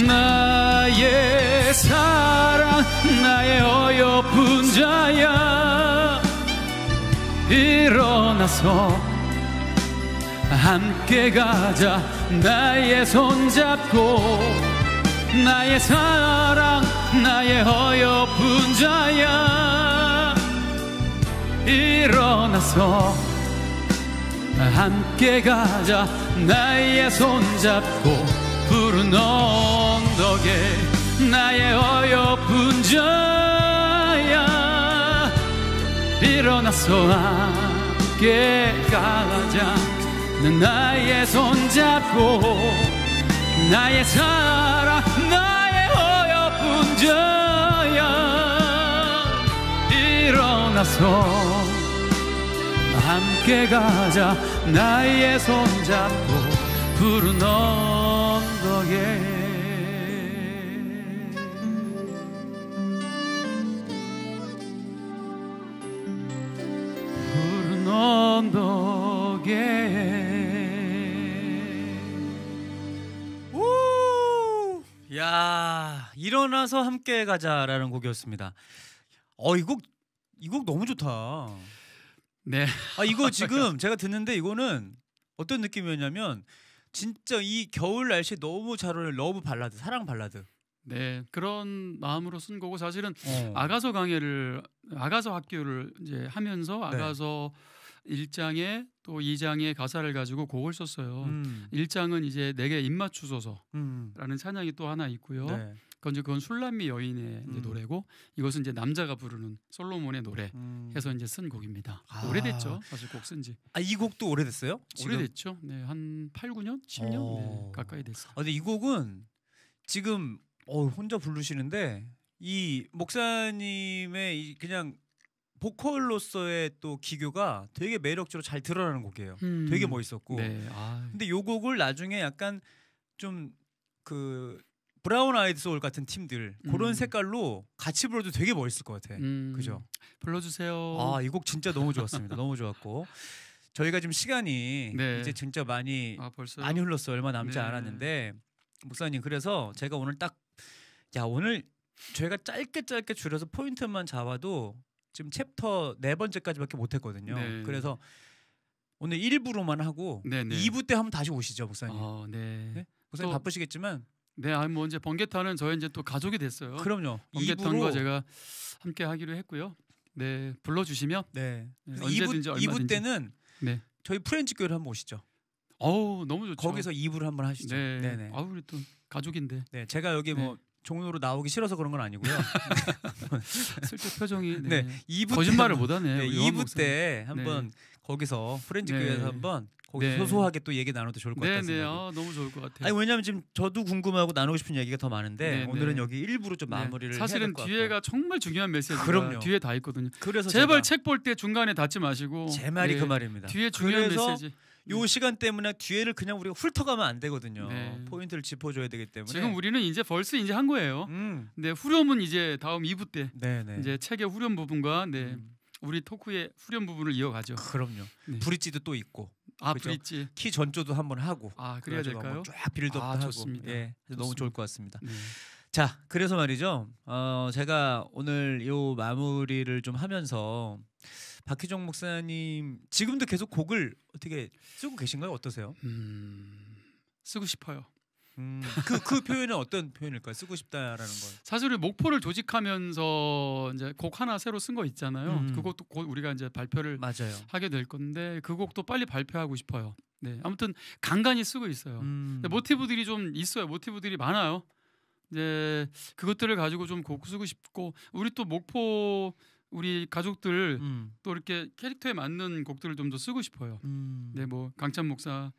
나의 사랑, 나의 어여쁜 자야, 일어나서 함께 가자. 나의 손잡고 나의 사랑, 나의 어여쁜 자야, 일어나서 함께 가자. 나의 손잡고 푸른 언덕에 나의 어여쁜 자야, 일어나서 함께 가자. 나의 손잡고 나의 사랑, 나의 어여쁜 자야, 일어나서 함께 가자. 나의 손잡고 푸른 언덕에. 푸른 언덕에. 오! 야, 일어나서 함께 가자라는 곡이었습니다. 이 곡 너무 좋다. 네. 이거 지금 제가 듣는데 이거는 어떤 느낌이었냐면 진짜 이 겨울 날씨에 너무 잘 어울리는 러브 발라드, 사랑 발라드. 네, 그런 마음으로 쓴 거고, 사실은 아가서 학교를 이제 하면서 아가서 1장에 또 2장에 가사를 가지고 곡을 썼어요. 1장은 이제 내게 입맞추소서라는 찬양이 또 하나 있고요. 네. 그건 술람미 여인의 이제 노래고, 이것은 이제 남자가 부르는 솔로몬의 노래 해서 이제 쓴 곡입니다. 오래됐죠, 사실 곡 쓴지. 이 곡도 오래됐어요? 지금? 오래됐죠. 네, 한 8, 9년, 10년 네, 가까이 됐어요. 근데 이 곡은 지금 혼자 부르시는데 이 목사님의 그냥 보컬로서의 또 기교가 되게 매력적으로 잘 드러나는 곡이에요. 되게 멋있었고. 네. 근데 이 곡을 나중에 약간 좀 그 브라운 아이드 소울 같은 팀들 그런 색깔로 같이 불러도 되게 멋있을 것 같아. 그죠? 불러주세요. 이 곡 진짜 너무 좋았습니다. 너무 좋았고, 저희가 지금 시간이 이제 진짜 많이 흘렀어요. 얼마 남지 않았는데, 목사님, 그래서 제가 오늘 오늘 저희가 짧게 줄여서 포인트만 잡아도 지금 챕터 4번째까지밖에 못했거든요. 그래서 오늘 1부로만 하고 2부 때 한번 다시 오시죠, 목사님. 네? 목사님 바쁘시겠지만. 네, 뭐 이제 번개타는 저희 이제 또 가족이 됐어요. 그럼요. 번개탄과 제가 함께 하기로 했고요. 네, 불러주시면. 네. 언제든지 2부 때는 저희 프렌치 교회를 한번 오시죠. 너무 좋죠. 거기서 2부를 한번 하시죠. 네. 우리 또 가족인데. 네, 제가 여기 뭐 종로로 나오기 싫어서 그런 건 아니고요. 슬쩍 표정이 2부 거짓말을 못하네. 2부 때 한번 거기서 프렌치 교회에서 한번 거기서 네. 소소하게 또 얘기 나눠도 좋을 것 같아요. 네, 너무 좋을 것 같아요. 아니 왜냐하면 지금 저도 궁금하고 나누고 싶은 얘기가 더 많은데 네, 오늘은 네. 여기 일부러 좀 마무리를 사실은 해야 될 것 같고요. 뒤에가 정말 중요한 메시지가 그럼요. 뒤에 다 있거든요. 그래서 제발 책 볼 때 중간에 닫지 마시고 제 말이 그 말입니다. 뒤에 중요한 그래서 메시지. 요 시간 때문에 뒤에를 그냥 우리가 훑어가면 안 되거든요. 네. 포인트를 짚어줘야 되기 때문에 지금 우리는 이제 벌써 이제 한 거예요. 근데 후렴은 이제 다음 2부 때 이제 책의 후렴 부분과 우리 토크의 후렴 부분을 이어가죠. 그럼요. 네. 브릿지도 또 있고. 그렇죠? 브릿지. 키 전조도 한번 하고. 그래야 될까요? 쫙 빌드업도 하고. 좋습니다. 예, 너무 좋을 것 같습니다. 네. 자, 그래서 말이죠. 제가 오늘 요 마무리를 좀 하면서 박희정 목사님 지금도 계속 곡을 어떻게 쓰고 계신가요? 어떠세요? 쓰고 싶어요. 그 표현은 어떤 표현일까요? 쓰고 싶다라는 건. 사실 우리 목포를 조직하면서 이제 곡 하나 새로 쓴 거 있잖아요. 그것도 곧 우리가 이제 발표를 하게 될 건데 그 곡도 빨리 발표하고 싶어요. 네, 아무튼 간간히 쓰고 있어요. 모티브들이 좀 있어요. 모티브들이 많아요. 이제 그것들을 가지고 좀 곡 쓰고 싶고 우리 또 목포 우리 가족들 또 이렇게 캐릭터에 맞는 곡들을 좀 더 쓰고 싶어요. 네, 뭐 강찬 목사,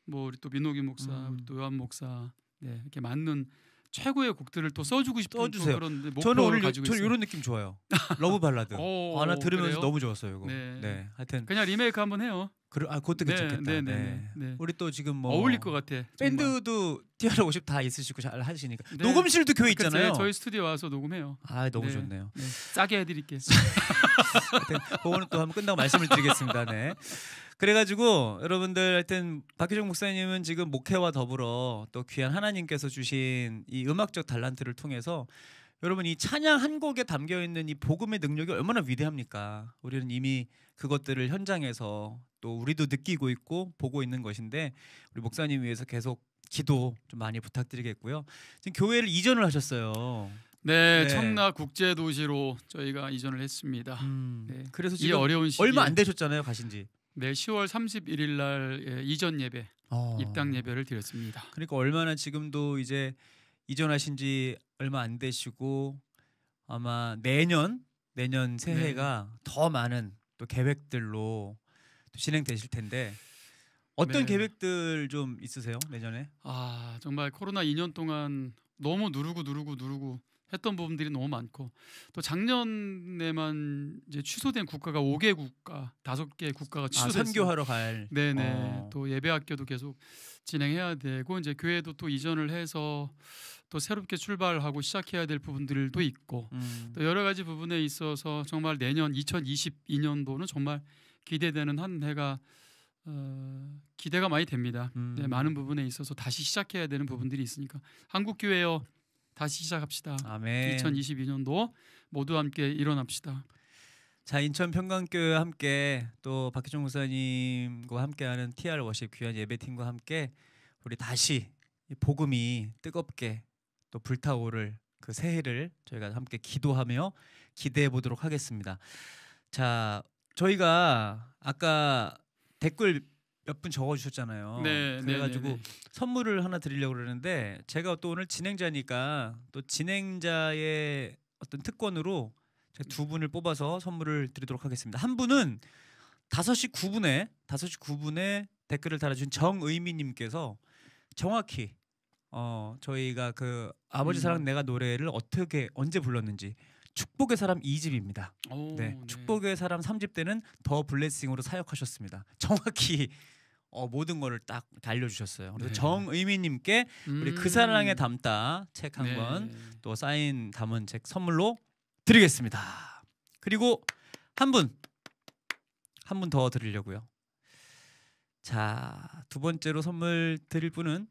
뭐 우리 또 민호기 목사, 우리 또 요한 목사, 네 이렇게 맞는 최고의 곡들을 또 써주고 싶은 그런 목표를 저는 오늘 가지고 있어요. 저는 이런 느낌 좋아요. 러브 발라드. 나 들으면서 그래요? 너무 좋았어요 이거. 네. 하여튼 그냥 리메이크 한번 해요. 그것도 괜찮겠다. 네. 우리 또 지금 뭐 어울릴 것 같아. 밴드도 TR 50 다 있으시고 잘 하시니까 녹음실도 교회 있잖아요. 저희 스튜디오 와서 녹음해요. 너무 좋네요. 네. 싸게 해드릴게. 하여튼 그거는 또 한번 끝나고 말씀을 드리겠습니다. 네. 그래가지고 여러분들 하여튼 박희정 목사님은 지금 목회와 더불어 또 귀한 하나님께서 주신 이 음악적 달란트를 통해서 여러분 이 찬양 한 곡에 담겨 있는 이 복음의 능력이 얼마나 위대합니까? 우리는 이미 그것들을 현장에서 또 우리도 느끼고 있고 보고 있는 것인데 우리 목사님 위해서 계속 기도 좀 많이 부탁드리겠고요. 지금 교회를 이전을 하셨어요. 네, 청라 국제 도시로 저희가 이전을 했습니다. 네. 그래서 이 지금 어려운 시기에 얼마 안 되셨잖아요, 가신지. 네, 10월 31일 날 이전 예배, 입당 예배를 드렸습니다. 그러니까 얼마나 지금도 이제 이전하신지 얼마 안 되시고 아마 내년 새해가 더 많은 또 계획들로 또 진행되실 텐데 어떤 계획들 좀 있으세요 내년에? 정말 코로나 2년 동안 너무 누르고 했던 부분들이 너무 많고 또 작년에만 이제 취소된 국가가 5개 국가, 5개 국가가 취소됐어요. 선교하러 갈. 네네. 또 예배학교도 계속 진행해야 되고 이제 교회도 또 이전을 해서 또 새롭게 출발하고 시작해야 될 부분들도 있고 또 여러 가지 부분에 있어서 정말 내년 2022년도는 정말 기대되는 한 해가 기대가 많이 됩니다. 네, 많은 부분에 있어서 다시 시작해야 되는 부분들이 있으니까 한국 교회요 다시 시작합시다. 아멘. 2022년도 모두 함께 일어납시다. 자, 인천 평강교회와 함께 또 박희정 목사님과 함께하는 TR 워십 귀한 예배팀과 함께 우리 다시 복음이 뜨겁게 또 불타오를 그 새해를 저희가 함께 기도하며 기대해 보도록 하겠습니다. 자, 저희가 아까 댓글 몇 분 적어주셨잖아요. 그래가지고 선물을 하나 드리려고 그러는데 제가 또 오늘 진행자니까 또 진행자의 어떤 특권으로 제가 두 분을 뽑아서 선물을 드리도록 하겠습니다. 한 분은 5시 9분에 댓글을 달아주신 정의미님께서 정확히 저희가 그 아버지 사랑 내가 노래를 언제 불렀는지 축복의 사람 2집입니다. 네, 축복의 사람 3집 때는 더 블레싱으로 사역하셨습니다. 정확히 모든 거를 딱 알려주셨어요. 그래서 정의미님께 우리 그 사랑에 담다 책 한 권 또 사인 담은 책 선물로 드리겠습니다. 그리고 한 분 더 드리려고요. 자, 두 번째로 선물 드릴 분은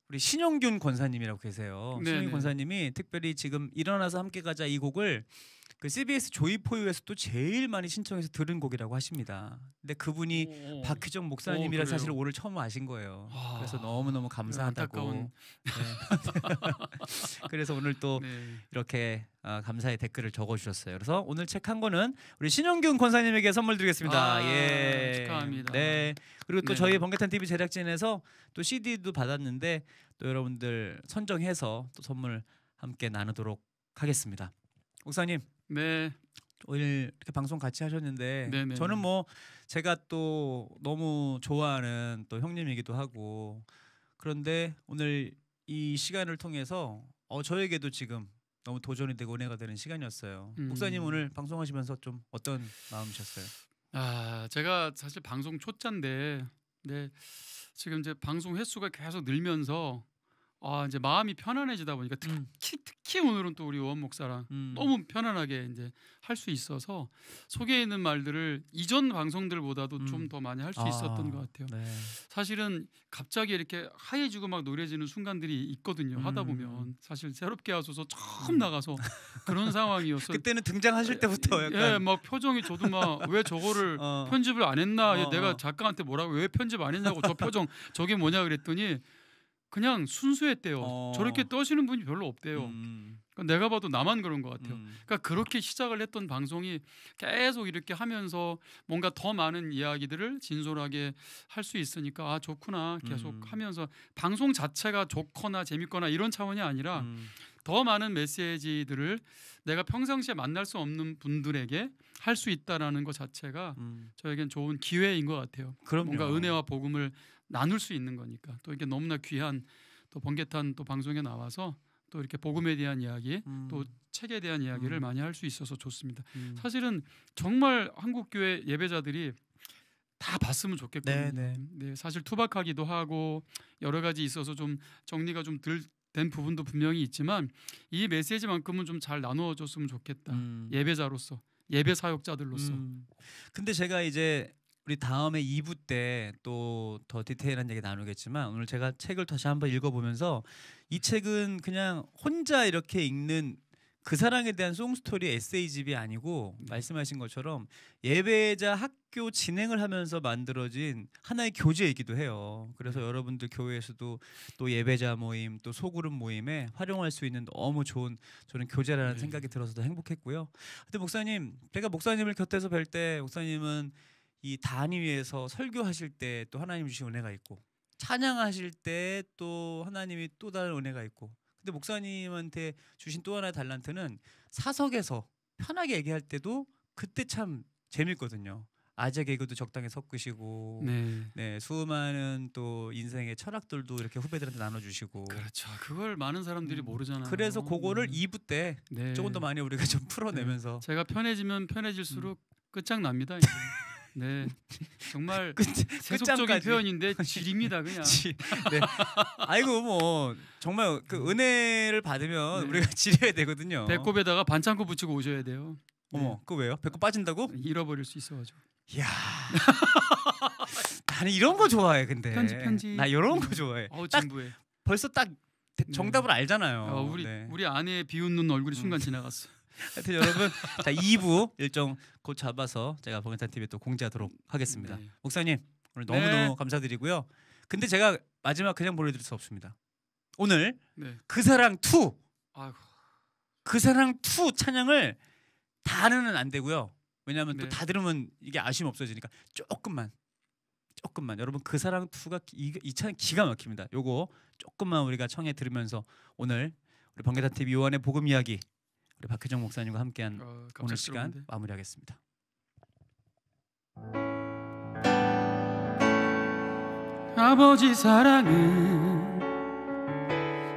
우리 신영균 권사님이라고 계세요. 신영균 권사님이 특별히 지금 일어나서 함께 가자 이 곡을 그 CBS 조이포유에서도 제일 많이 신청해서 들은 곡이라고 하십니다. 근데 그분이 박희정 목사님이라 사실 오늘 처음 아신 거예요. 그래서 너무너무 감사하다고. 네. 그래서 오늘 또 이렇게 감사의 댓글을 적어주셨어요. 그래서 오늘 책 한 권은 우리 신영균 권사님에게 선물 드리겠습니다. 축하합니다. 네. 그리고 또 저희 번개탄 TV 제작진에서 또 CD도 받았는데 또 여러분들 선정해서 또 선물 함께 나누도록 하겠습니다. 목사님. 네. 오늘 이렇게 방송 같이 하셨는데 네네. 저는 뭐 제가 또 너무 좋아하는 또 형님이기도 하고 그런데 오늘 이 시간을 통해서 저에게도 지금 너무 도전이 되고 은혜가 되는 시간이었어요. 목사님 오늘 방송하시면서 좀 어떤 마음이셨어요? 제가 사실 방송 초짜인데 네, 지금 이제 방송 횟수가 계속 늘면서 이제 마음이 편안해지다 보니까 특히 오늘은 또 우리 오원 목사랑 너무 편안하게 이제 할 수 있어서 속에 있는 말들을 이전 방송들보다도 좀 더 많이 할 수 있었던 것 같아요. 네. 사실은 갑자기 이렇게 하얘지고 막 노래지는 순간들이 있거든요. 하다 보면 사실 새롭게 하소서 처음 나가서 그런 상황이었어요. 그때는 등장하실 때부터 약간 막 표정이 저도 막 왜 저거를 편집을 안 했나? 내가 작가한테 뭐라고 왜 편집 안 했냐고 저 표정 저게 뭐냐 그랬더니 그냥 순수했대요. 저렇게 떠시는 분이 별로 없대요. 그러니까 내가 봐도 나만 그런 것 같아요. 그러니까 그렇게 시작을 했던 방송이 계속 이렇게 하면서 뭔가 더 많은 이야기들을 진솔하게 할 수 있으니까 좋구나 계속 하면서 방송 자체가 좋거나 재밌거나 이런 차원이 아니라 더 많은 메시지들을 내가 평상시에 만날 수 없는 분들에게 할 수 있다라는 것 자체가 저에겐 좋은 기회인 것 같아요. 그럼요. 뭔가 은혜와 복음을 나눌 수 있는 거니까 또 이게 너무나 귀한 또 번개탄 또 방송에 나와서 또 이렇게 복음에 대한 이야기 또 책에 대한 이야기를 많이 할 수 있어서 좋습니다. 사실은 정말 한국 교회 예배자들이 다 봤으면 좋겠거든요. 네, 사실 투박하기도 하고 여러 가지 있어서 좀 정리가 좀 덜 된 부분도 분명히 있지만 이 메시지만큼은 좀 잘 나누어줬으면 좋겠다. 예배자로서 예배 사역자들로서. 근데 제가 이제 우리 다음에 2부 때 또 더 디테일한 얘기 나누겠지만 오늘 제가 책을 다시 한번 읽어보면서 이 책은 그냥 혼자 이렇게 읽는 그 사랑에 대한 송스토리 에세이집이 아니고 말씀하신 것처럼 예배자 학교 진행을 하면서 만들어진 하나의 교재이기도 해요. 그래서 여러분들 교회에서도 또 예배자 모임 또 소그룹 모임에 활용할 수 있는 너무 좋은 저는 교재라는 생각이 들어서 더 행복했고요. 근데 목사님 제가 목사님을 곁에서 뵐 때 목사님은 이 단위에서 설교하실 때 또 하나님 주신 은혜가 있고 찬양하실 때 또 하나님이 또 다른 은혜가 있고 근데 목사님한테 주신 또 하나의 달란트는 사석에서 편하게 얘기할 때도 그때 참 재밌거든요. 아재 개그도 적당히 섞으시고 네, 수많은 또 인생의 철학들도 이렇게 후배들한테 나눠주시고 그렇죠. 그걸 많은 사람들이 모르잖아요. 그래서 그거를 2부 때 조금 더 많이 우리가 좀 풀어내면서 제가 편해지면 편해질수록 끝장납니다. 이제. 네, 정말 세속적인 표현인데 질입니다 그냥. 네. 아이고 뭐 정말 그 은혜를 받으면 우리가 지려야 되거든요. 배꼽에다가 반창고 붙이고 오셔야 돼요. 어머, 그거 왜요? 배꼽 빠진다고? 잃어버릴 수 있어가지고. 이야, 나는 이런 거 좋아해. 근데 편집. 나 이런 거 좋아해. 딱 진부해. 벌써 딱 정답을 알잖아요. 우리 아내의 비웃는 얼굴이 순간 지나갔어. 하여튼 여러분 자 2부 일정 곧 잡아서 제가 번개탄 TV에 또 공지하도록 하겠습니다. 목사님 오늘 너무너무 감사드리고요. 근데 제가 마지막 그냥 보내드릴 수 없습니다. 오늘 그 사랑 2 그 사랑 2 찬양을 다는 안 되고요. 왜냐하면 또 다 들으면 이게 아쉬움 없어지니까 조금만 여러분 그 사랑 2가 이 찬양 기가 막힙니다. 요거 조금만 우리가 청해 들으면서 오늘 우리 번개탄 TV 요한의 복음 이야기 우리 박혜정 목사님과 함께한 오늘 시간 마무리하겠습니다. 아버지 사랑은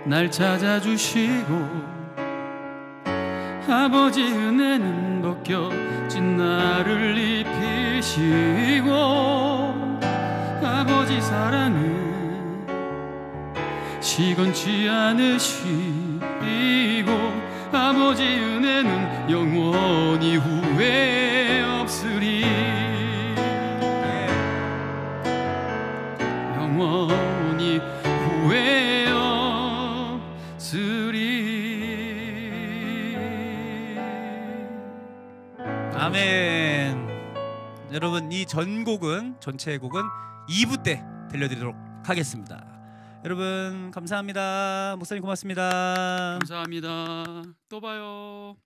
날 찾아주시고 아버지 은혜는 벗겨진 나를 입히시고 아버지 사랑은 시건치 않으시고 아버지 은혜는 영원히 후회 없으리 영원히 후회 없으리. 아멘. 여러분 이 전곡은 전체 곡은 2부 때 들려드리도록 하겠습니다. 여러분 감사합니다. 목사님 고맙습니다. 감사합니다. 또 봐요.